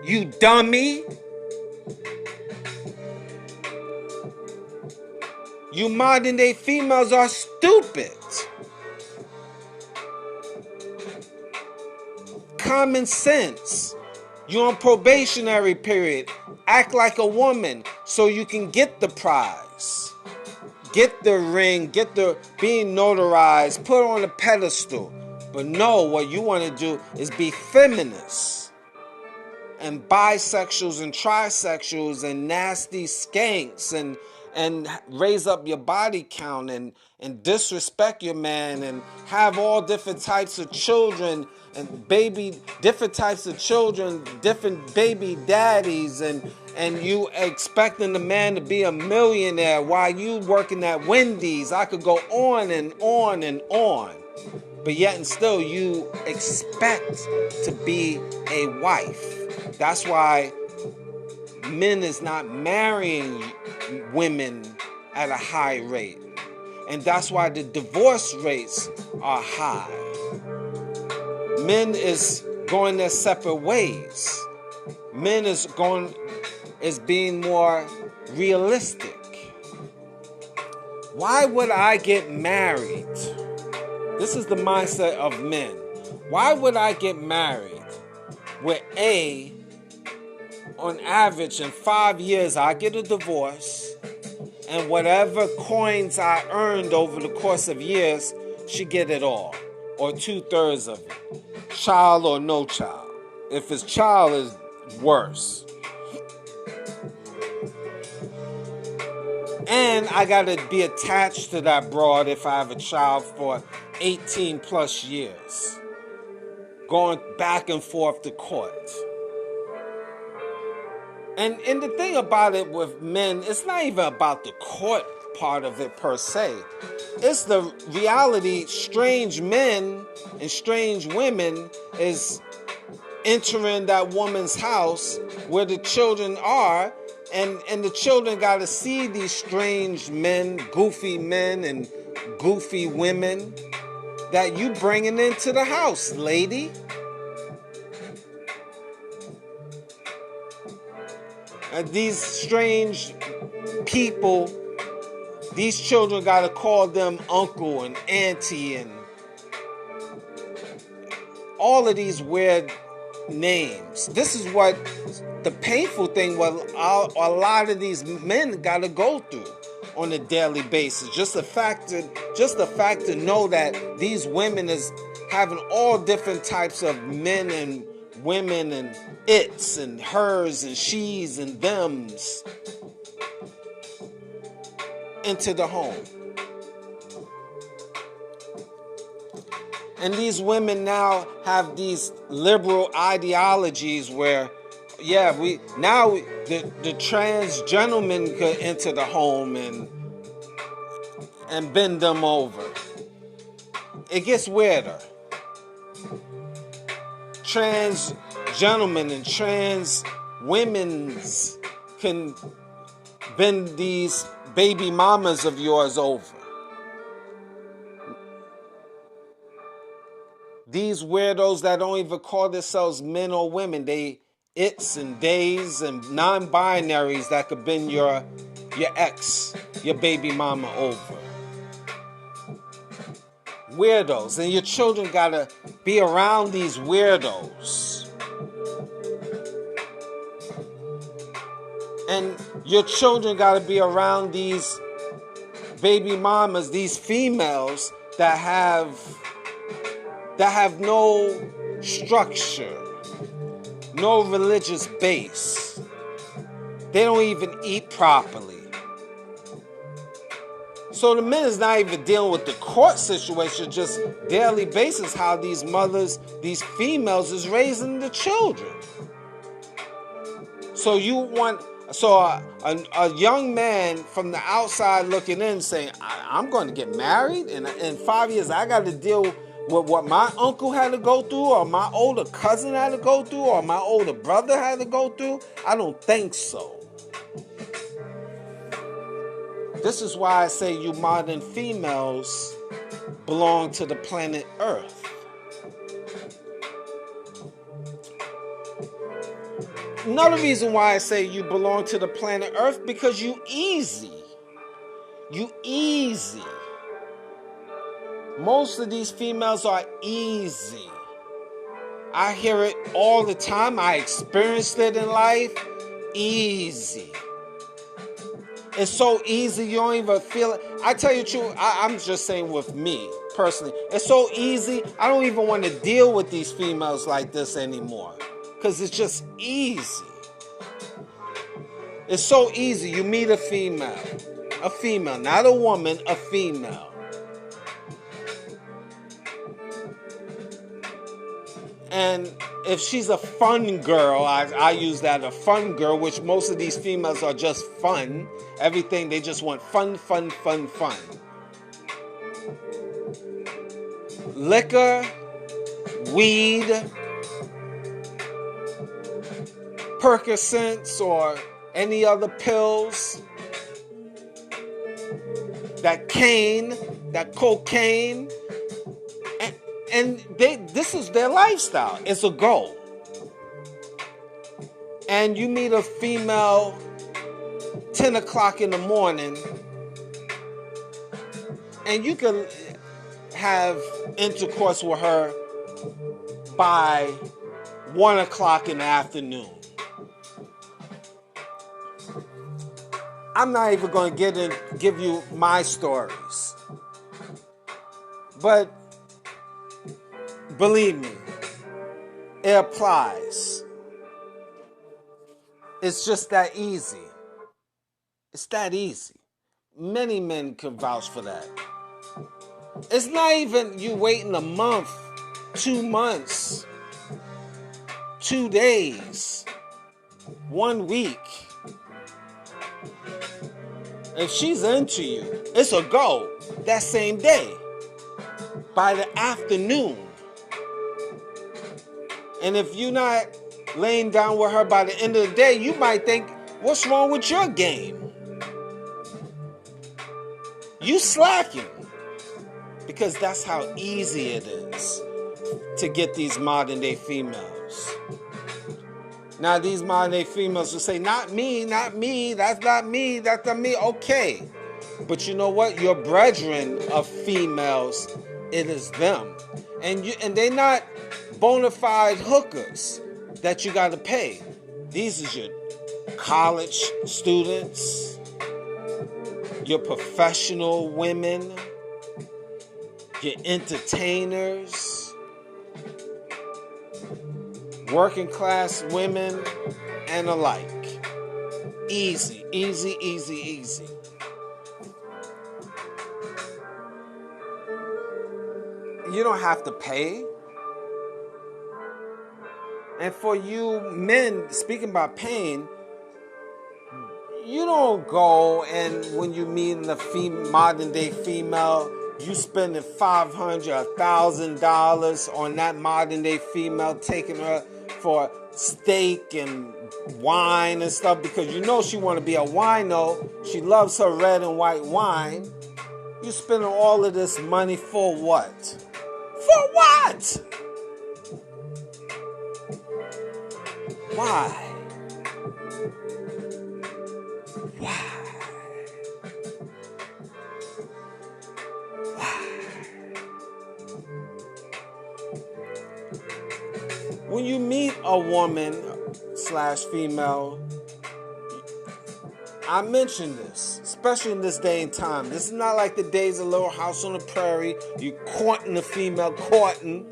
You dummy. You modern day females are stupid. Common sense. You're on probationary period. Act like a woman so you can get the prize. Get the ring, get the being notarized, put on a pedestal. But no, what you want to do is be feminist. And bisexuals and trisexuals and nasty skanks and raise up your body count and disrespect your man and have all different types of children and different types of children, different baby daddies, and you expecting the man to be a millionaire while you working at Wendy's. I could go on and on and on. But yet and still you expect to be a wife. That's why men is not marrying women at a high rate. And that's why the divorce rates are high. Men is going their separate ways. Men is being more realistic. Why would I get married? This is the mindset of men. Why would I get married where on average in 5 years I get a divorce and whatever coins I earned over the course of years, she get it all or 2/3 of it. Child or no child. If it's child, it's worse. And I gotta be attached to that broad if I have a child for 18 plus years. Going back and forth to court. And the thing about it with men, it's not even about the court part of it per se. It's the reality, strange men and strange women is entering that woman's house where the children are, and the children got to see these strange men and goofy women that you bringing into the house, lady. And these strange people, these children got to call them uncle and auntie and all of these weird names. This is what the painful thing was a lot of these men got to go through on a daily basis. Just the fact to know that these women is having all different types of men and women and its and hers and she's and thems into the home. And these women now have these liberal ideologies where, the trans gentleman could enter the home and bend them over. It gets weirder. Trans gentlemen and trans women's can bend these baby mamas of yours over. These weirdos that don't even call themselves men or women, they its and theys and non-binaries that could bend your your ex, your baby mama over. Weirdos. And your children gotta be around these weirdos. And your children gotta be around these baby mamas, these females that have no structure, no religious base. They don't even eat properly. So the men is not even dealing with the court situation, just daily basis how these mothers, these females is raising the children. So a young man from the outside looking in saying, I'm going to get married and in 5 years I got to deal with what my uncle had to go through or my older cousin had to go through or my older brother had to go through? I don't think so. This is why I say you modern females belong to the planet Earth. Another reason why I say you belong to the planet Earth, because you easy. You easy. Most of these females are easy. I hear it all the time. I experienced it in life. Easy. It's so easy, you don't even feel it. I tell you the truth, I'm just saying with me, personally. It's so easy, I don't even want to deal with these females like this anymore. Because it's just easy. It's so easy. You meet a female, not a woman, a female. And if she's a fun girl, I use that, a fun girl, which most of these females are just fun. Everything, they just want fun, fun, fun, fun. Liquor, weed, Percocets, or any other pills, that cane, that cocaine, and this is their lifestyle. It's a goal. And you meet a female 10 o'clock in the morning, and you can have intercourse with her by 1 o'clock in the afternoon. I'm not even going to give you my stories. But believe me, it applies. It's just that easy. It's that easy. Many men can vouch for that. It's not even you waiting a month, 2 months, 2 days, 1 week. If she's into you, it's a go that same day, by the afternoon. And if you're not laying down with her by the end of the day, you might think, what's wrong with your game? You slacking. Because that's how easy it is to get these modern day females. Now these modern day females will say, not me, that's not me, that's not me. Okay. But you know what? Your brethren of females, it is them. And they're not bona fide hookers that you got to pay. These is your college students, your professional women, your entertainers, working class women, and alike. Easy, easy, easy, easy. You don't have to pay. And for you men, speaking about paying, you don't go and when you meet a modern day female, you spending $500, $1,000 on that modern day female, taking her for steak and wine and stuff, because you know she want to be a wino. She loves her red and white wine. You spending all of this money for what? For what? Why? Why? when you meet a woman slash female, I mentioned this, especially in this day and time. This is not like the days of Little House on the Prairie. You courting the female, courting.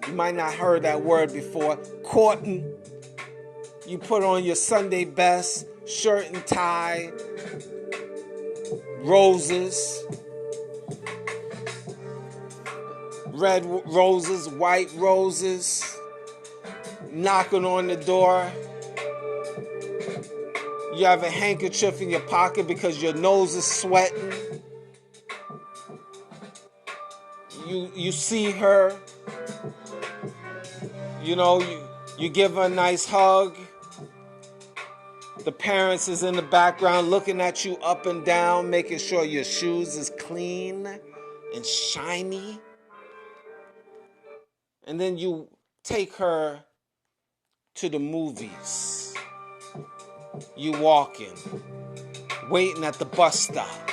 You might not heard that word before. Courting. You put on your Sunday best, shirt and tie, roses, red roses, white roses, knocking on the door. You have a handkerchief in your pocket because your nose is sweating. You see her. You know, you give her a nice hug. The parents is in the background looking at you up and down, making sure your shoes is clean and shiny. And then you take her to the movies. You walking, waiting at the bus stop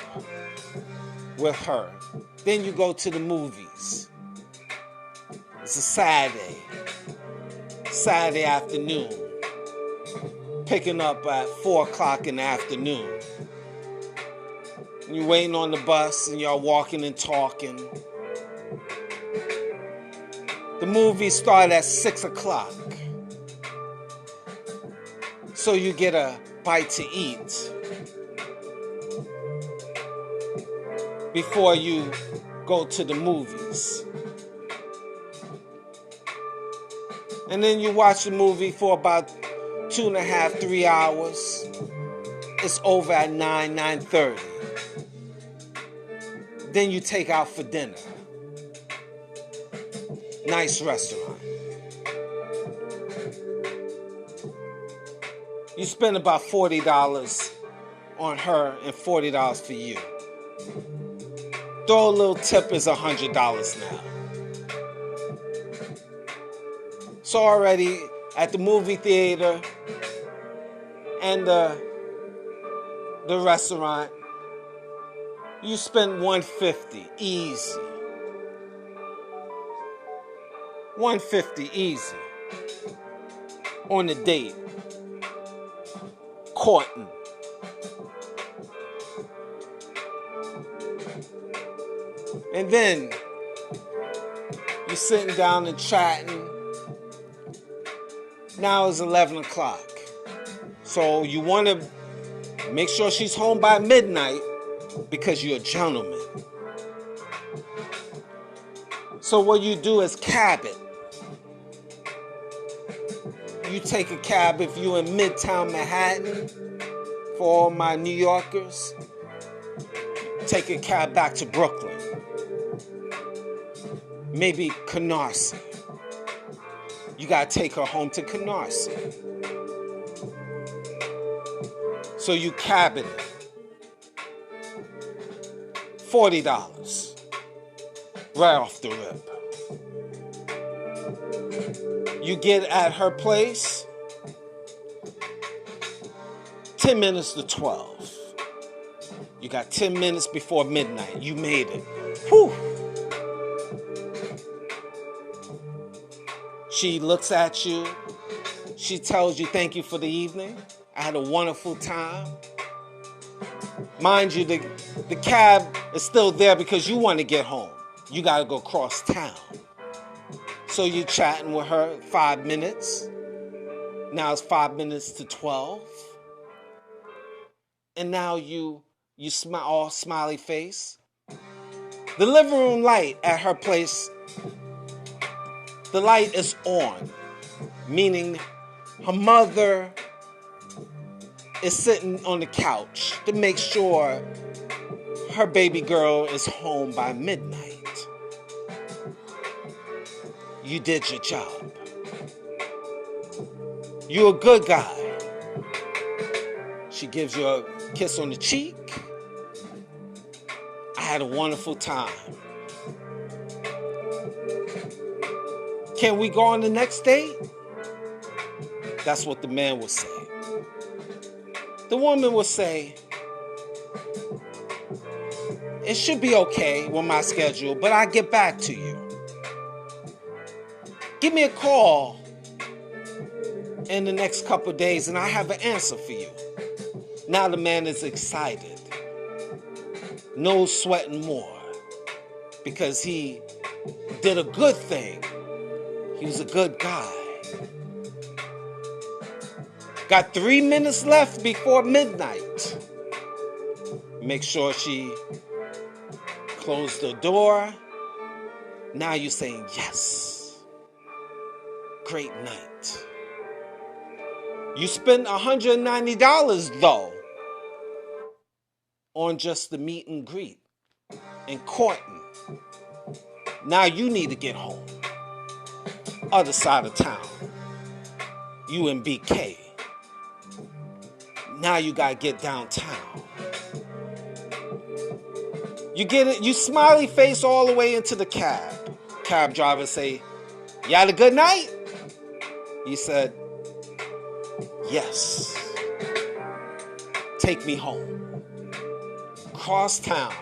with her. Then you go to the movies. It's a Saturday afternoon. Picking up at 4 o'clock in the afternoon. You're waiting on the bus and y'all walking and talking. The movie started at 6 o'clock. So you get a bite to eat before you go to the movies. And then you watch the movie for about 2.5, 3 hours. It's over at 9:30. Then you take out for dinner. Nice restaurant. You spend about $40 on her and $40 for you. Throw a little tip is $100 now. So already at the movie theater and the restaurant, you spend $150 easy. $150 easy on a date. Courting. And then you're sitting down and chatting. Now it's 11 o'clock. So you want to make sure she's home by midnight because you're a gentleman. So what you do is cab it. You take a cab if you're in Midtown Manhattan. For all my New Yorkers, take a cab back to Brooklyn. Maybe Canarsie. You gotta take her home to Canarsie. So you cab it. $40. Right off the rip. You get at her place 10 minutes to 12. You got 10 minutes before midnight. You made it. Whew. She looks at you. She tells you thank you for the evening. I had a wonderful time. Mind you, the cab is still there because you want to get home. You got to go cross town. So you're chatting with her 5 minutes. Now it's 5 minutes to 12. And now you smile, all smiley face. The living room light at her place, the light is on. Meaning her mother is sitting on the couch to make sure her baby girl is home by midnight. You did your job. You're a good guy. She gives you a kiss on the cheek. I had a wonderful time. Can we go on the next date? That's what the man will say. The woman will say, it should be okay with my schedule, but I'll get back to you. Give me a call in the next couple of days and I have an answer for you. Now the man is excited. No sweating more. Because he did a good thing. He was a good guy. Got 3 minutes left before midnight. Make sure she closed the door. Now you're saying yes. Great night. You spent $190 though on just the meet and greet and courting. Now you need to get home. Other side of town. You in BK. Now you gotta get downtown. You get it, you smiley face all the way into the cab. Cab driver say, "You had a good night?" You said, "Yes. Take me home." Cross town.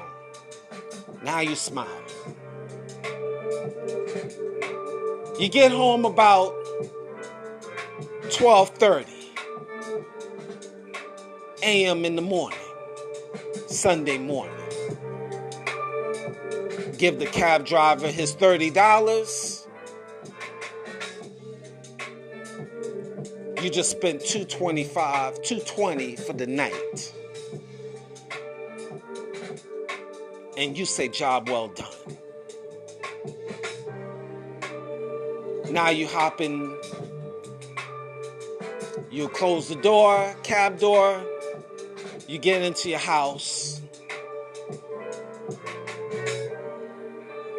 Now you smile. You get home about 12:30 a.m. in the morning, Sunday morning. Give the cab driver his $30. You just spent $220 for the night. And you say, "Job well done." Now you hop in, you close the door, cab door, you get into your house.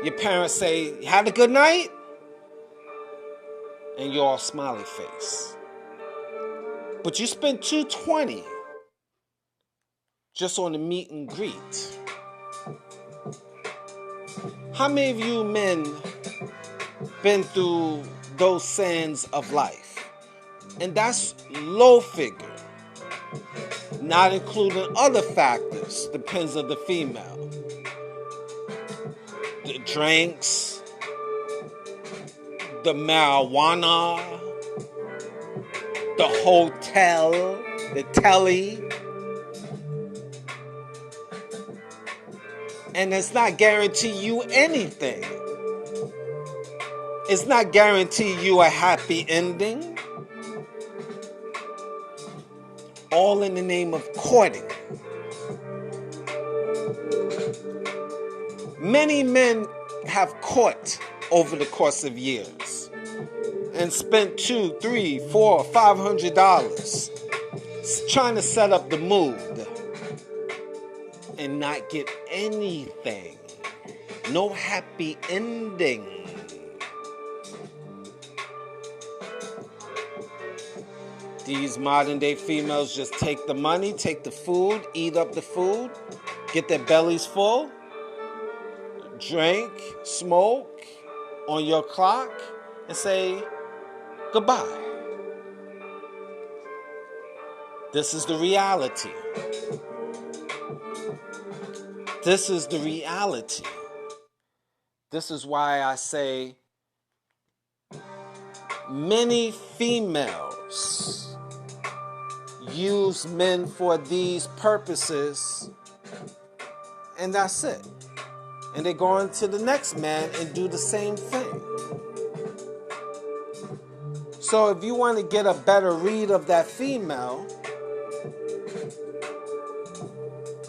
Your parents say, "You had a good night?" And you're all smiley face. But you spent $220 just on the meet and greet. How many of you men been through those sands of life? And that's low figure, not including other factors, depends on the female. The drinks, the marijuana, the hotel, the telly. And it's not guarantee you anything. It's not guarantee you a happy ending. All in the name of courting. Many men have court over the course of years and spent $200, $300, $400, $500 trying to set up the mood and not get anything. No happy ending. These modern day females just take the money, take the food, eat up the food, get their bellies full, drink, smoke on your clock, and say goodbye. This is the reality. This is the reality. This is why I say many females use men for these purposes, and that's it. And they go on to the next man and do the same thing. So if you want to get a better read of that female,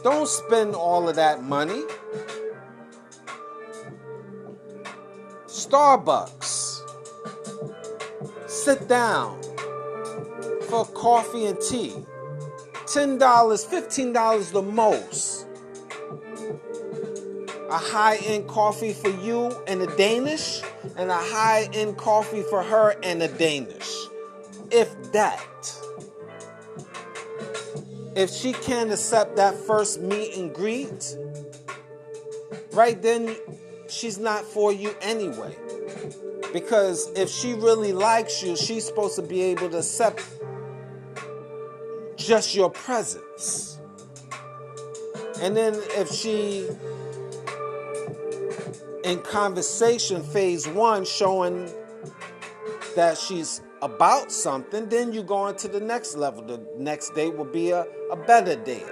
don't spend all of that money. Starbucks. Sit down for coffee and tea. $10, $15 the most. A high-end coffee for you and a Danish, and a high-end coffee for her and a Danish. If that. If she can't accept that first meet and greet, right then she's not for you anyway. Because if she really likes you, she's supposed to be able to accept just your presence. And then if she, in conversation phase 1, showing that she's about something, then you go on to the next level. The next date will be a better date.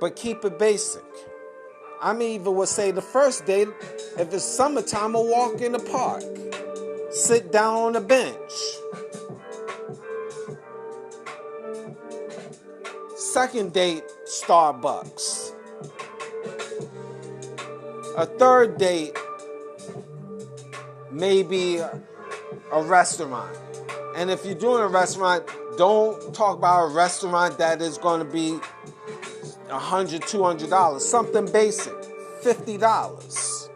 But keep it basic. I even would say the first date, if it's summertime, a walk in the park. Sit down on a bench. Second date, Starbucks. A third date, maybe a restaurant. And if you're doing a restaurant, don't talk about a restaurant that is going to be $100, $200. Something basic, $50.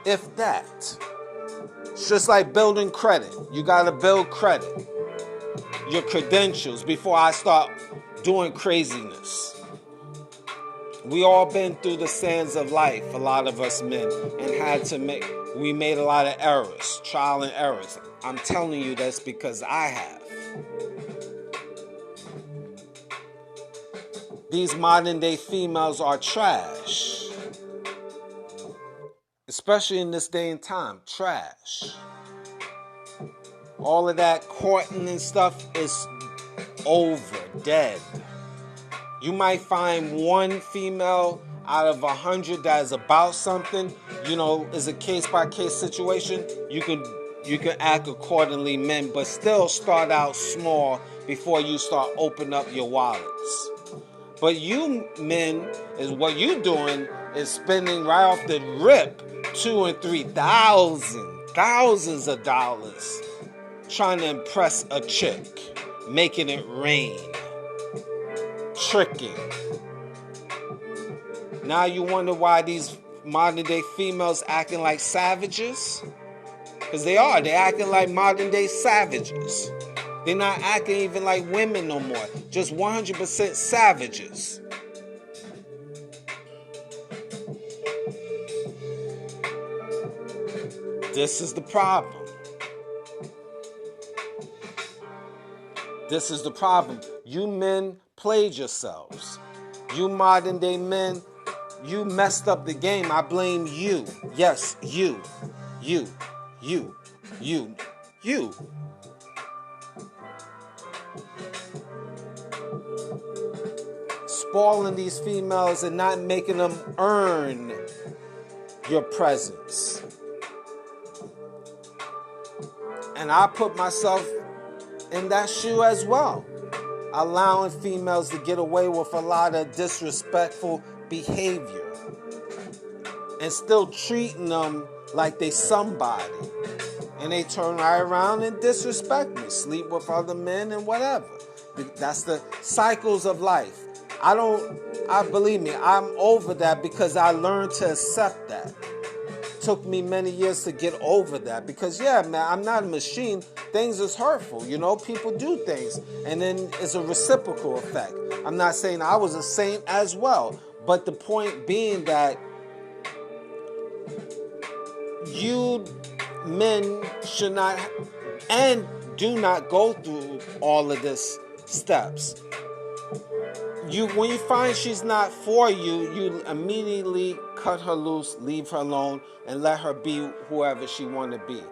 If that. It's just like building credit. You got to build credit. Your credentials before I start doing craziness. We all been through the sands of life, a lot of us men, and we made a lot of errors, trial and errors. I'm telling you that's because I have. These modern day females are trash. Especially in this day and time, trash. All of that courting and stuff is over, dead. You might find one female out of 100 that is about something, is a case-by-case situation. You can act accordingly, men, but still start out small before you start opening up your wallets. But you men, is what you doing is spending right off the rip $2,000 and $3,000, thousands of dollars, trying to impress a chick, making it rain. Tricking. Now you wonder why these modern day females acting like savages? Because they are. They're acting like modern day savages. They're not acting even like women no more. Just 100% savages. This is the problem. This is the problem. You men played yourselves. You modern day men, you messed up the game. I blame you. Yes, you. Spoiling these females and not making them earn your presence. And I put myself in that shoe as well. Allowing females to get away with a lot of disrespectful behavior and still treating them like they somebody. And they turn right around and disrespect me, sleep with other men and whatever. That's the cycles of life. Believe me, I'm over that because I learned to accept that. Took me many years to get over that because, yeah, man, I'm not a machine. Things is hurtful, people do things, and then it's a reciprocal effect. I'm not saying I was a saint as well, but the point being that you men should not and do not go through all of this steps. When you find she's not for you, you immediately cut her loose, leave her alone, and let her be whoever she want to be.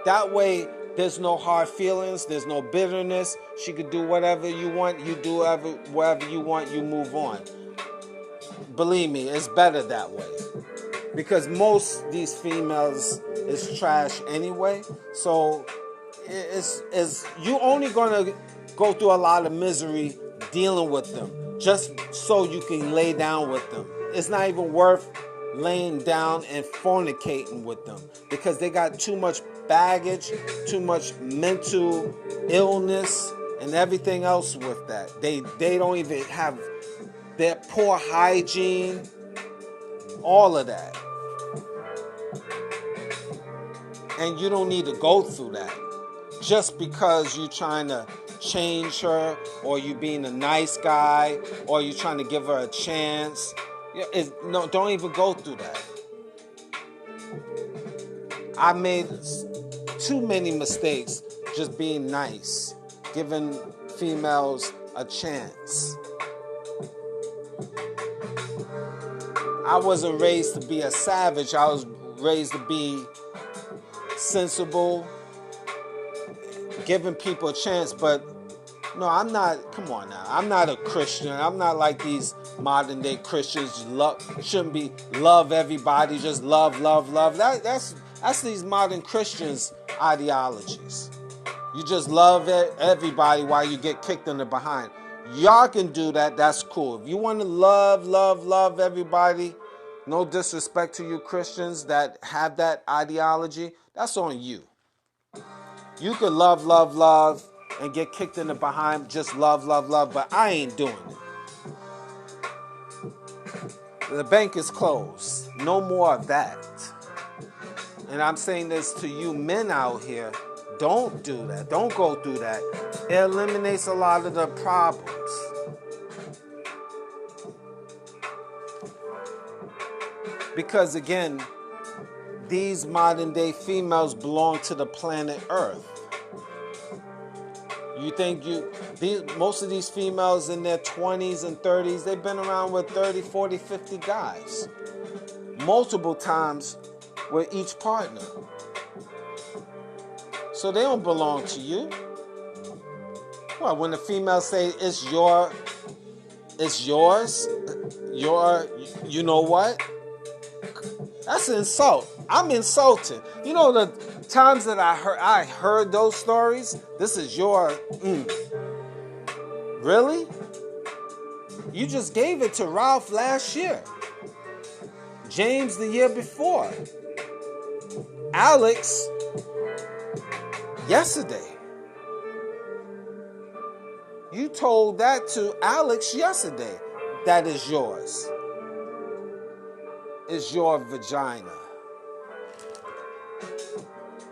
That way, there's no hard feelings, there's no bitterness. She could do whatever you want, you do whatever you want, you move on. Believe me, it's better that way. Because most of these females is trash anyway. So it's you only gonna go through a lot of misery dealing with them, just so you can lay down with them. It's not even worth laying down and fornicating with them because they got too much baggage, too much mental illness, and everything else with that. They don't even have their poor hygiene, all of that. And you don't need to go through that just because you're trying to change her, or you being a nice guy, or you trying to give her a chance. No, don't even go through that. I made too many mistakes just being nice, giving females a chance. I wasn't raised to be a savage. I was raised to be sensible, giving people a chance. But no, I'm not. Come on now. I'm not a Christian. I'm not like these modern day Christians. Shouldn't be love everybody. Just love, love, love. That's these modern Christians' ideologies. You just love everybody while you get kicked in the behind. Y'all can do that. That's cool. If you want to love, love, love everybody, no disrespect to you Christians that have that ideology, that's on you. You could love, love, love and get kicked in the behind, just love, love, love, but I ain't doing it. The bank is closed. No more of that. And I'm saying this to you men out here. Don't do that. Don't go through that. It eliminates a lot of the problems. Because again, these modern day females belong to the planet Earth. You think most of these females in their 20s and 30s, they've been around with 30, 40, 50 guys. Multiple times with each partner. So they don't belong to you. Well, when the females say it's yours, you know what? That's an insult. I'm insulted. You know the times that I heard those stories? This is your Really? You just gave it to Ralph last year. James the year before. Alex yesterday. You told that to Alex yesterday. That is yours. It's your vagina.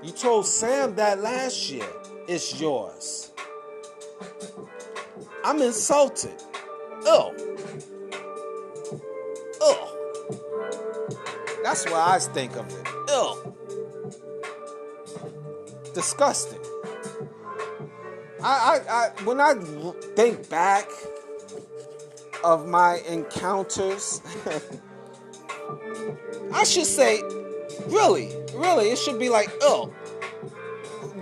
You told Sam that last year. It's yours. I'm insulted. Ugh. Ugh. That's what I think of it. Ugh. Disgusting. When I think back of my encounters, I should say, really, it should be like, oh,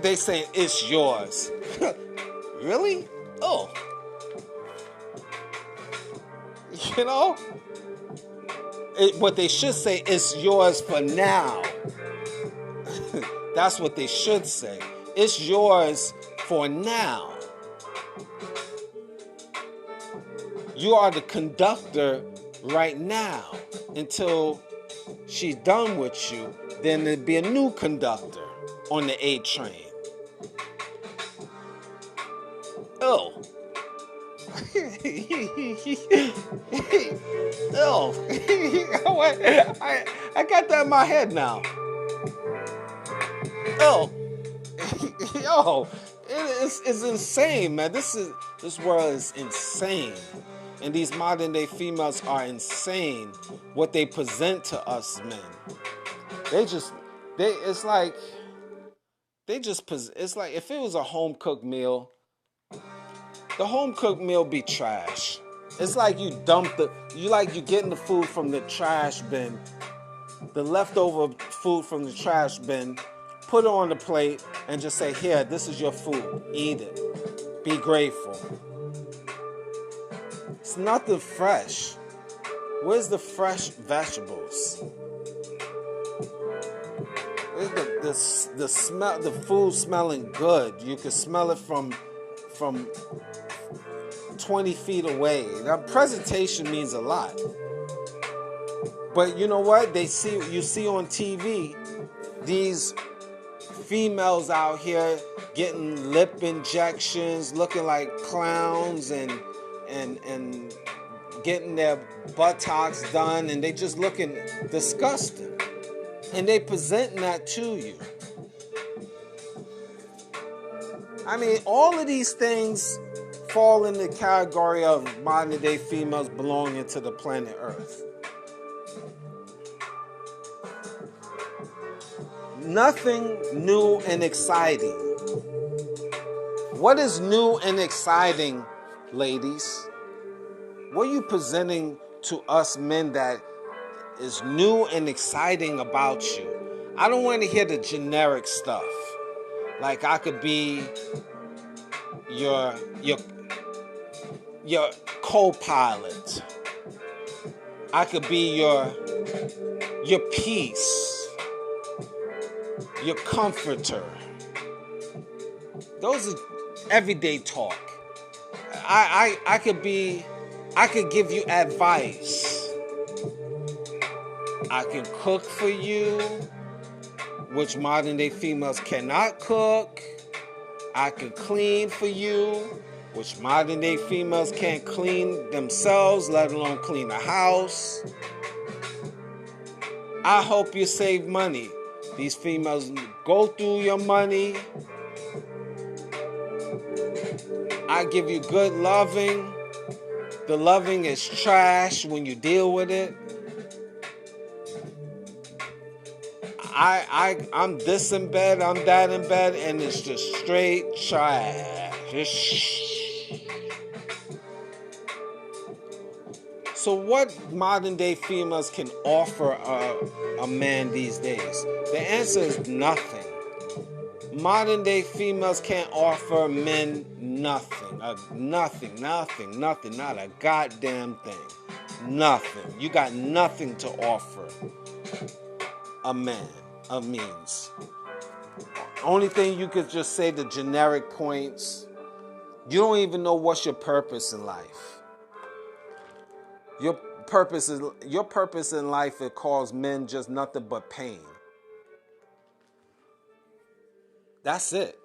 they say it's yours. Really? Oh. You know? What they should say is yours for now. That's what they should say. It's yours for now. You are the conductor right now until she's done with you. Then there'd be a new conductor on the A train. Oh. Oh. I got that in my head now. Oh. Yo, it's insane, man. This world is insane. And these modern day females are insane. What they present to us men. It's like if it was a home cooked meal, the home cooked meal be trash. It's like you getting the food from the trash bin, the leftover food from the trash bin, put it on the plate and just say, here, this is your food. Eat it. Be grateful. It's nothing fresh. Where's the fresh vegetables? Where's the smell? The food smelling good. You can smell it from 20 feet away. Now, presentation means a lot. But you know what? You see on TV these females out here getting lip injections, looking like clowns, and getting their buttocks done, and they just looking disgusting. And they presenting that to you. I mean, all of these things fall in the category of modern day females belonging to the planet Earth. Nothing new and exciting. What is new and exciting, ladies? What are you presenting to us men that is new and exciting about you? I don't want to hear the generic stuff. Like I could be your your co-pilot. I could be your peace, your comforter. Those are everyday talk. I could give you advice. I can cook for you, which modern day females cannot cook. I can clean for you, which modern day females can't clean themselves, let alone clean a house. I hope you save money. These females go through your money. I give you good loving. The loving is trash when you deal with it. I'm this in bed, I'm that in bed, and it's just straight trash. So what modern day females can offer a man these days? The answer is nothing. Modern day females can't offer men nothing. Nothing, not a goddamn thing. Nothing. You got nothing to offer a man of means. Only thing you could just say the generic points. You don't even know what's your purpose in life. Your purpose in life, it calls men just nothing but pain. That's it.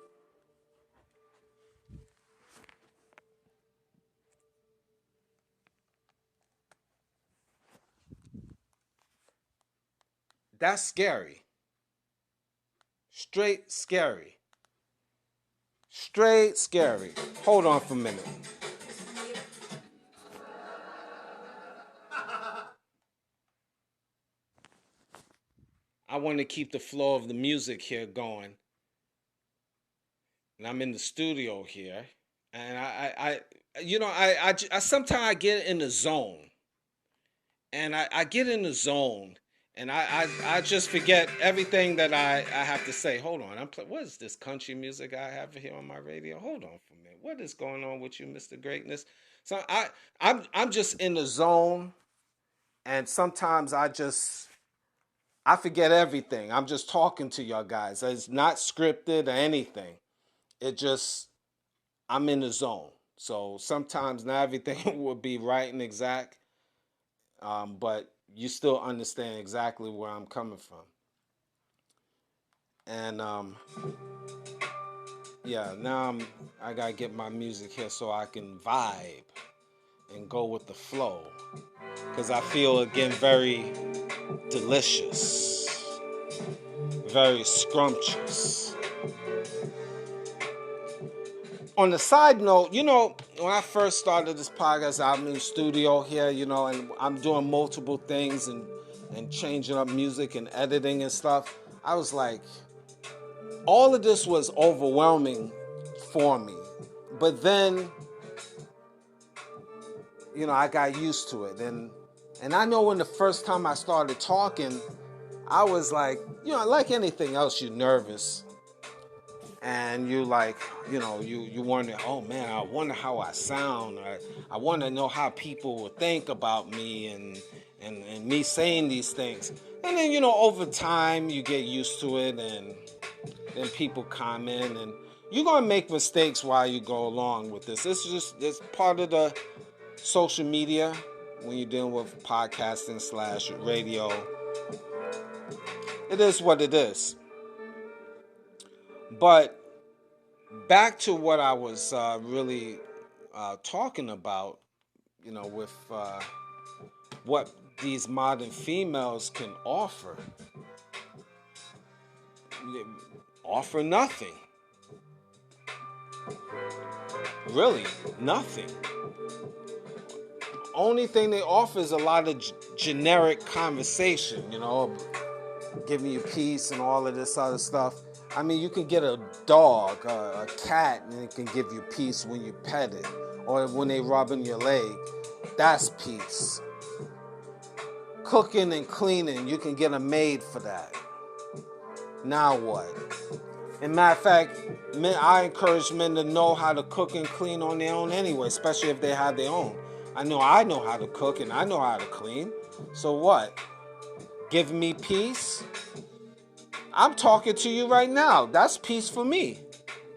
That's scary. Straight scary. Straight scary. Hold on for a minute. I want to keep the flow of the music here going. And I'm in the studio here. And I sometimes I get in the zone. And I get in the zone. And I just forget everything that I have to say. Hold on. What is this country music I have here on my radio? Hold on for a minute. What is going on with you, Mr. Greatness? So I'm just in the zone. And sometimes I forget everything. I'm just talking to y'all guys. It's not scripted or anything. I'm in the zone. So sometimes not everything will be right and exact. But you still understand exactly where I'm coming from. And now I gotta get my music here so I can vibe and go with the flow. Because I feel again very delicious, very scrumptious. On the side note, when I first started this podcast, I'm in the studio here, and I'm doing multiple things and changing up music and editing and stuff. I was like, all of this was overwhelming for me. But then, I got used to it. And I know when the first time I started talking, I was like, like anything else, you're nervous. And you like, you wonder, oh man, I wonder how I sound. I want to know how people will think about me and me saying these things. And then, over time you get used to it and then people comment and you're going to make mistakes while you go along with this. It's part of the social media when you're dealing with podcasting / radio. It is what it is. But back to what I was really talking about, with what these modern females can offer. They offer nothing. Really, nothing. Only thing they offer is a lot of generic conversation, giving you peace and all of this other stuff. I mean, you can get a dog, a cat, and it can give you peace when you pet it. Or when they rubbing your leg. That's peace. Cooking and cleaning, you can get a maid for that. Now what? And matter of fact, I encourage men to know how to cook and clean on their own anyway, especially if they have their own. I know how to cook and I know how to clean. So what? Give me peace? I'm talking to you right now. That's peace for me.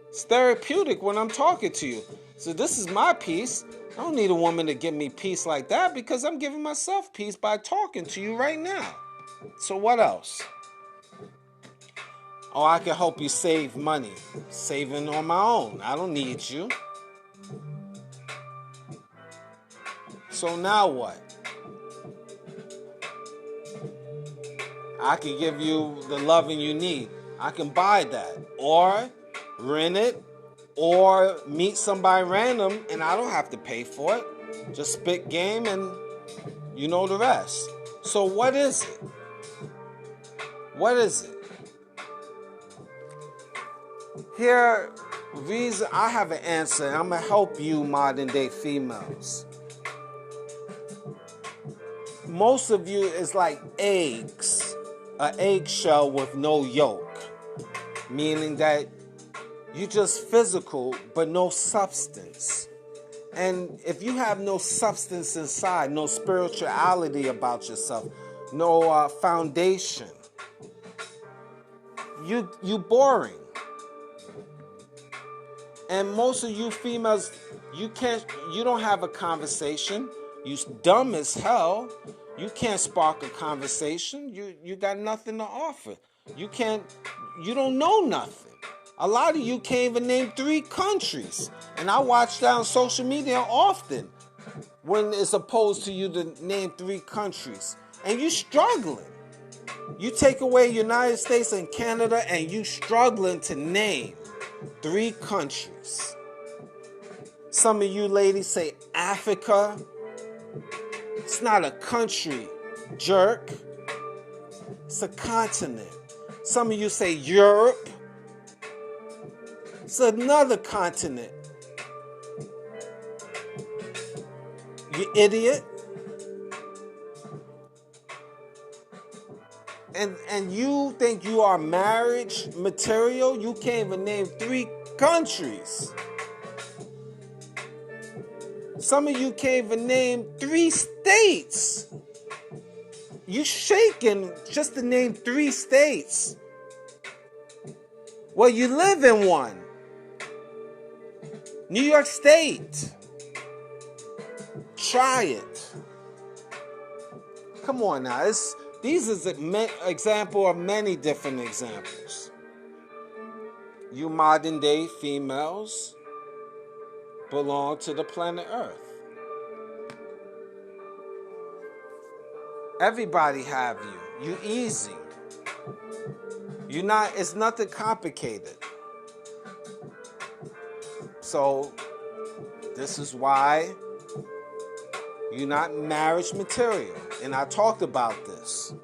It's therapeutic when I'm talking to you. So this is my peace. I don't need a woman to give me peace like that because I'm giving myself peace by talking to you right now. So what else? Oh, I can help you save money. Saving on my own. I don't need you. So now what? I can give you the loving you need. I can buy that. Or rent it. Or meet somebody random and I don't have to pay for it. Just spit game and you know the rest. So what is it? What is it? Here, reason I have an answer. I'm going to help you modern day females. Most of you is like eggs. An eggshell with no yolk. Meaning that you just physical but no substance. And if you have no substance inside, no spirituality about yourself, no foundation, you boring. And most of you females, you don't have a conversation. You dumb as hell. You can't spark a conversation. You got nothing to offer. You don't know nothing. A lot of you can't even name 3 countries. And I watch that on social media often when it's opposed to you to name 3 countries. And you struggling. You take away United States and Canada and you struggling to name 3 countries. Some of you ladies say Africa. It's not a country, jerk. It's a continent. Some of you say Europe. It's another continent. You idiot. And you think you are marriage material? You can't even name 3 countries. Some of you can't even name 3 states. You shaking just to name 3 states. Well, you live in one. New York State. Try it. Come on now. These is an example of many different examples. You modern day females belong to the planet Earth. Everybody have you. You easy. It's nothing complicated. So this is why you're not marriage material. And I talked about this.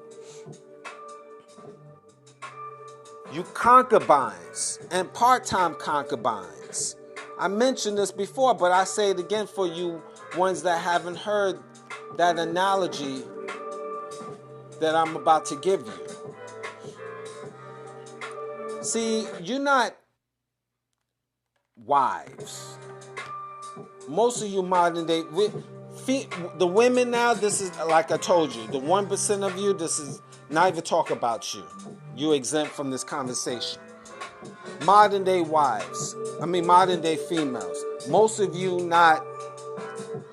You concubines and part-time concubines. I mentioned this before, but I say it again for you ones that haven't heard that analogy that I'm about to give you. See, you're not wives. Most of you modern day, the women now, this is like I told you, the 1% of you, this is not even talk about you. You're exempt from this conversation. Modern day females. Most of you not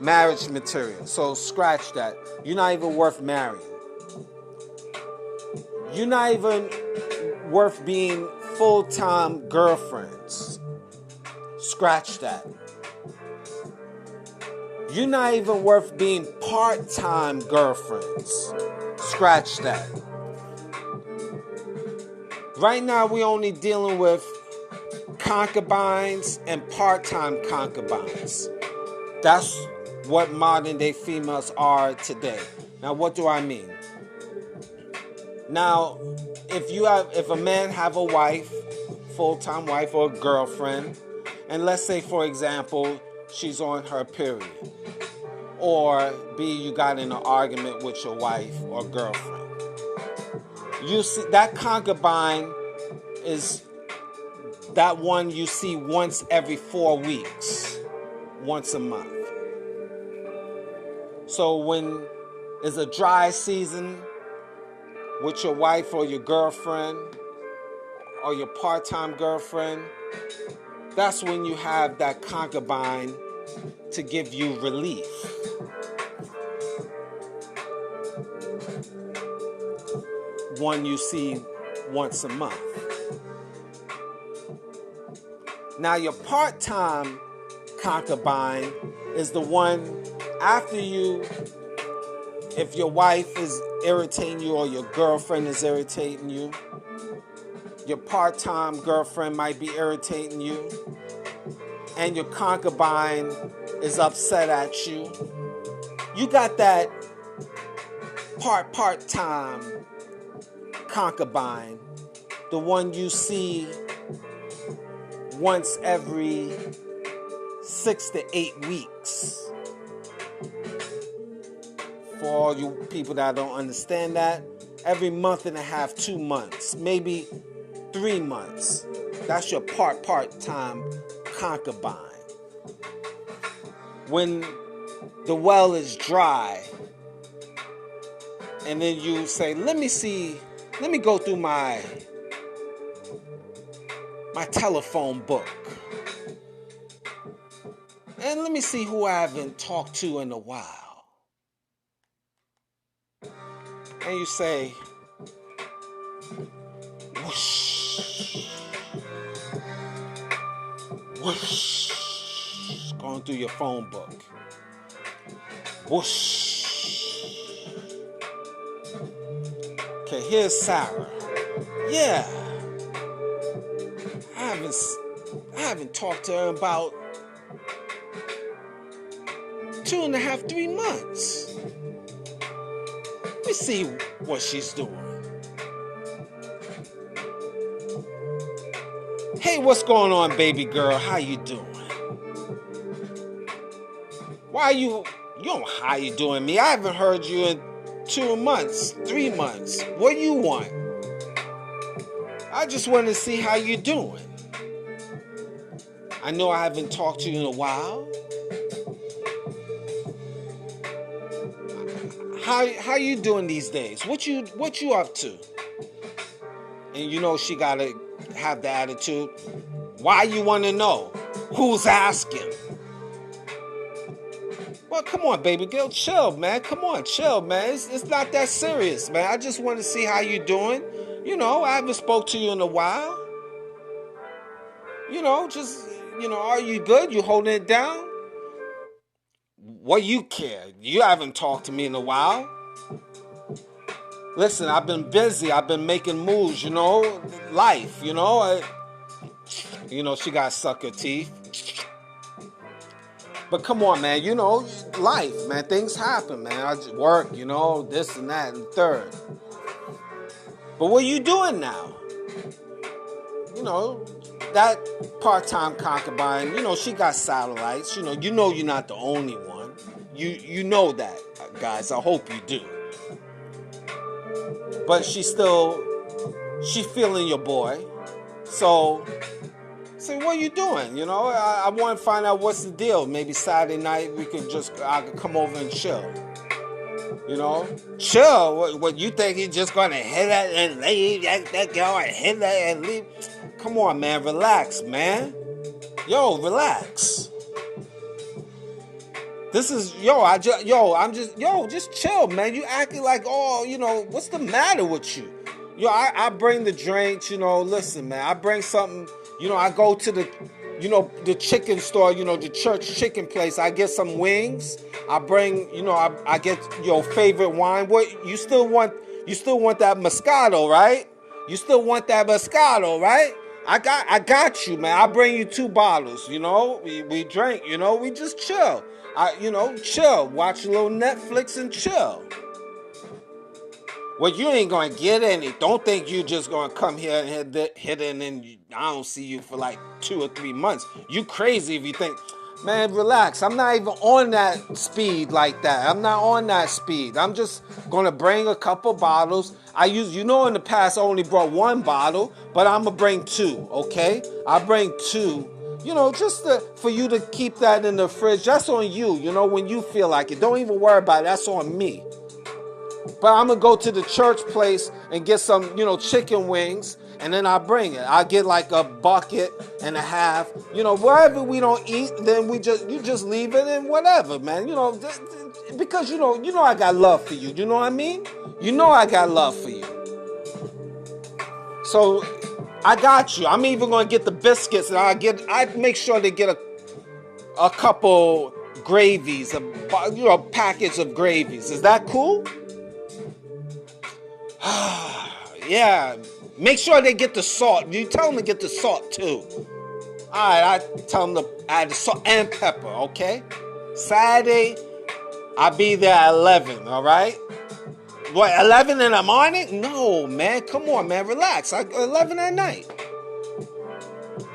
marriage material. So scratch that. You're not even worth marrying. You're not even worth being full-time girlfriends. Scratch that. You're not even worth being part-time girlfriends. Scratch that. Right now, we're only dealing with concubines and part-time concubines. That's what modern-day females are today. Now, what do I mean? Now, if a man have a wife, full-time wife or a girlfriend, and let's say, for example, she's on her period, or B, you got in an argument with your wife or girlfriend. You see, that concubine is that one you see once every 4 weeks, once a month. So when it's a dry season with your wife or your girlfriend or your part-time girlfriend, that's when you have that concubine to give you relief. One you see once a month. Now your part-time concubine is the one after you, if your wife is irritating you or your girlfriend is irritating you, your part-time girlfriend might be irritating you, and your concubine is upset at you. You got that part-time concubine, the one you see once every 6 to 8 weeks. For all you people that don't understand that, every month and a half, 2 months, maybe 3 months. That's your part-time concubine. When the well is dry, and then you say, let me go through my telephone book, and let me see who I haven't talked to in a while. And you say, whoosh, whoosh, going through your phone book. Whoosh. Okay, here's Sarah. Yeah. I haven't talked to her in about 2.5, 3 months. Let me see what she's doing. Hey, what's going on, baby girl? How you doing? Why you don't how you doing me? I haven't heard you in 2 months, 3 months. What do you want? I just want to see how you doing. I know I haven't talked to you in a while. How you doing these days? What you up to? And you know she gotta have the attitude. Why you wanna know? Who's asking? Well, come on, baby girl, chill, man. Come on, chill, man. It's not that serious, man. I just want to see how you doing. You know, I haven't spoke to you in a while. You know, just, are you good? You holding it down? What you care? You haven't talked to me in a while. Listen, I've been busy. I've been making moves, life, she got sucker teeth. But come on, man, life, man, things happen, man. I just work, this and that and third. But what are you doing now? That part-time concubine, she got satellites. You know you're not the only one. You know that, guys. I hope you do. But she feeling your boy. So, say, what are you doing? I want to find out what's the deal. Maybe Saturday night I could come over and chill. Chill. What you think he's just gonna hit that and leave? That girl and hit that and leave? Come on, man. Relax, man. Yo, relax. This is just chill, man. You acting like, what's the matter with you? I bring the drinks, listen, man. I bring something, I go to the chicken store, the church chicken place. I get some wings. I bring, I get your favorite wine. What you still want that Moscato, right? You still want that Moscato, right? I got you, man. I bring you 2 bottles, we drink, we just chill. Chill. Watch a little Netflix and chill. Well, you ain't gonna get any. Don't think you just gonna come here and hit it and then I don't see you for like 2 or 3 months. You crazy if you think, Man, relax. I'm not even on that speed like that. I'm not on that speed. I'm just gonna bring a couple bottles. In the past I only brought one bottle, but I'm gonna bring two, okay? I'll bring two, for you to keep that in the fridge. That's on you, when you feel like it. Don't even worry about it. That's on me. But I'm gonna go to the church place and get some, chicken wings, and then I'll bring it. I'll get like a bucket and a half. Wherever we don't eat, then you just leave it and whatever, man. Because I got love for you. You know what I mean? I got love for you. So I got you. I'm even gonna get the biscuits, and I make sure they get a couple gravies, a package of gravies. Is that cool? Yeah, make sure they get the salt. You tell them to get the salt too. Alright, I tell them to add the salt and pepper, okay? Saturday, I'll be there at 11, alright? What, 11 in the morning? No, man, come on, man, relax. 11 at night.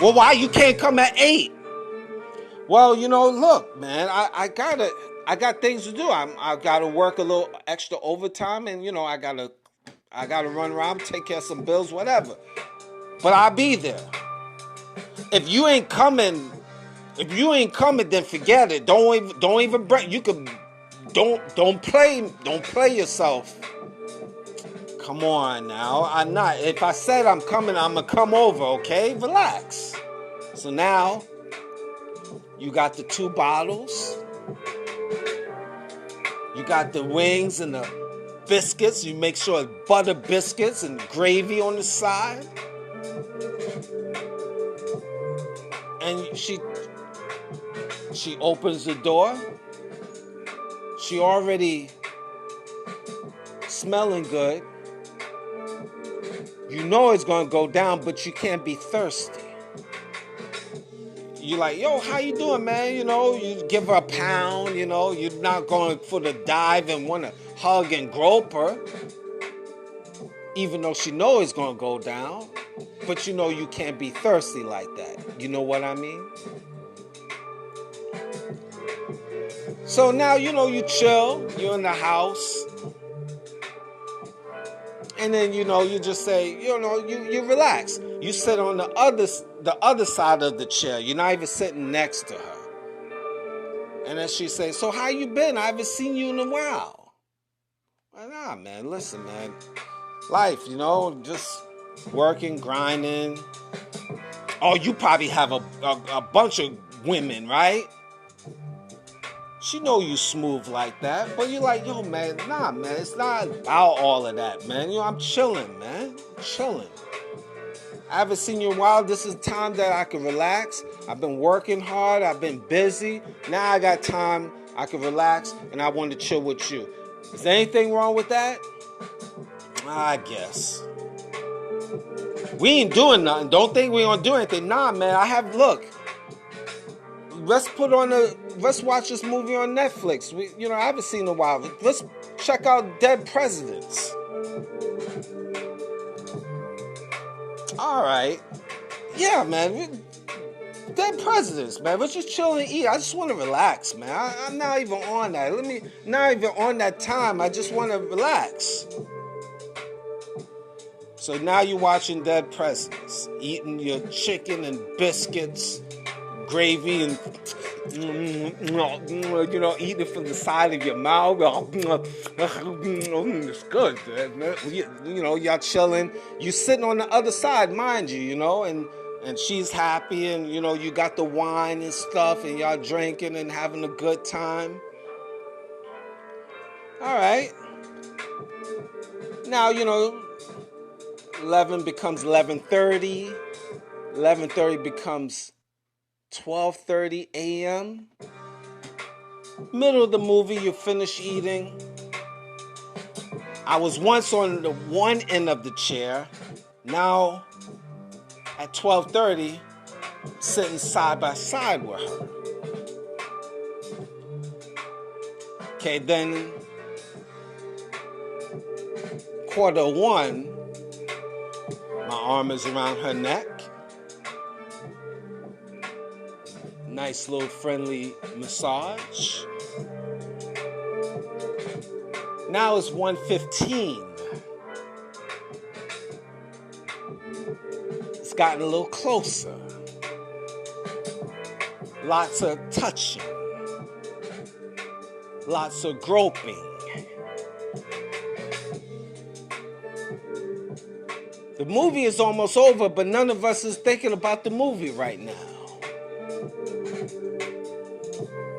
Well, why you can't come at 8? Well, look, man, I got things to do. I gotta work a little extra overtime, and I gotta run around, take care of some bills, whatever. But I'll be there. If you ain't coming, then forget it. Don't even break. You could don't play yourself. Come on now. I'm not. If I said I'm coming, I'm gonna come over. Okay, relax. So now you got the 2 bottles. You got the wings and the biscuits. You make sure it's butter biscuits and gravy on the side. And she opens the door. She already smelling good. You know it's gonna go down, but you can't be thirsty. You're like, yo, how you doing, man? You give her a pound, you're not going for the dive and want to hug and grope her. Even though she knows it's going to go down. But you can't be thirsty like that. You know what I mean? So now, you chill, you're in the house. And then, you just say, you relax. You sit on the other side of the chair. You're not even sitting next to her. And then she says, so how you been? I haven't seen you in a while. Well, nah, man, listen, man. Life, just working, grinding. Oh, you probably have a bunch of women, right? She know you smooth like that, but you're like, yo, man, nah, man, it's not about all of that, man. I'm chilling, man. I'm chilling. I haven't seen you in a while. This is time that I can relax. I've been working hard. I've been busy. Now I got time. I can relax, and I want to chill with you. Is there anything wrong with that? I guess. We ain't doing nothing. Don't think we gonna do anything. Nah, man, look. Let's watch this movie on Netflix. I haven't seen it in a while. Let's check out Dead Presidents. All right. Yeah, man. Dead Presidents, man. We're just chilling and eat. I just want to relax, man. I'm not even on that. Not even on that time. I just want to relax. So now you're watching Dead Presidents, eating your chicken and biscuits, gravy, and eating it from the side of your mouth. It's good, man. Y'all chilling. You sitting on the other side, mind you, and she's happy, and you got the wine and stuff, and y'all drinking and having a good time. All right. Now 11 becomes 11:30. 11:30 becomes 12:30 a.m. Middle of the movie, you finish eating. I was once on the one end of the chair. Now, at 12:30, sitting side by side with her. Okay, then 1:45, my arm is around her neck. Nice little friendly massage. Now it's 1:15. It's gotten a little closer. Lots of touching. Lots of groping. The movie is almost over, but none of us is thinking about the movie right now.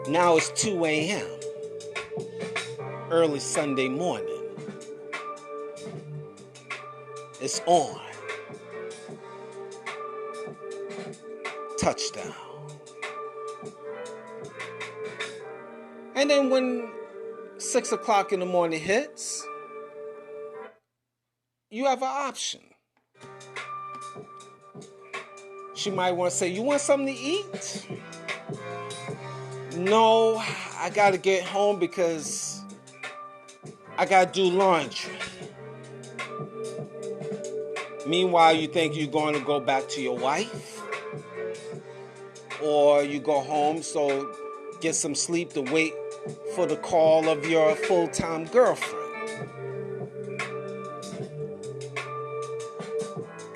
Now it's 2 a.m. Early Sunday morning. It's on. Touchdown. And then when 6 o'clock in the morning hits, you have an option. She might want to say, you want something to eat? No, I got to get home because I got to do laundry. Meanwhile, you think you're going to go back to your wife? Or you go home, so get some sleep to wait for the call of your full-time girlfriend.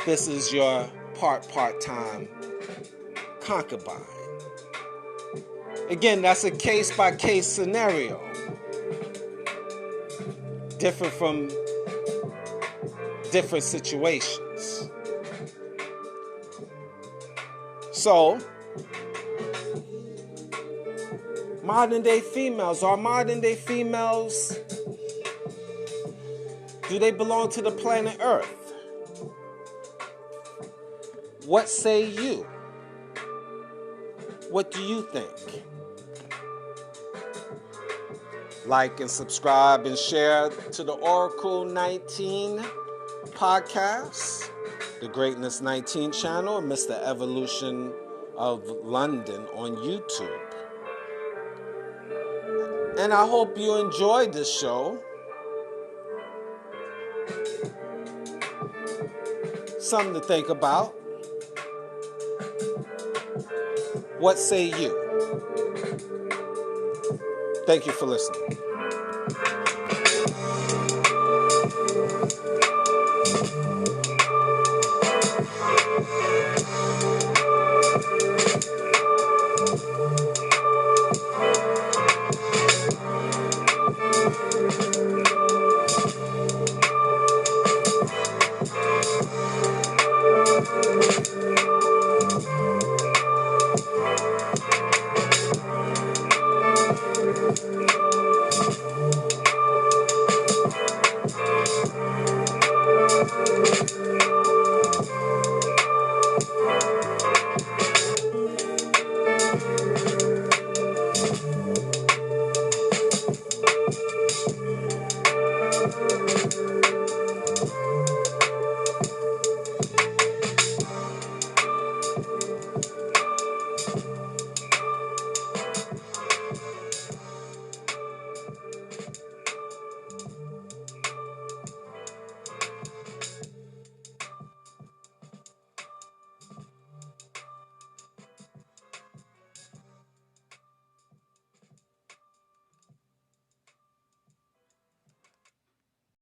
This is your part-time concubine. Again, that's a case-by-case scenario. Different from different situations. So, modern-day females, do they belong to the planet Earth? What say you? What do you think? Like and subscribe and share to the Oracle 19 podcast, the Greatness 19 channel, and Mr. Evolution of London on YouTube. And I hope you enjoyed this show. Something to think about. What say you? Thank you for listening.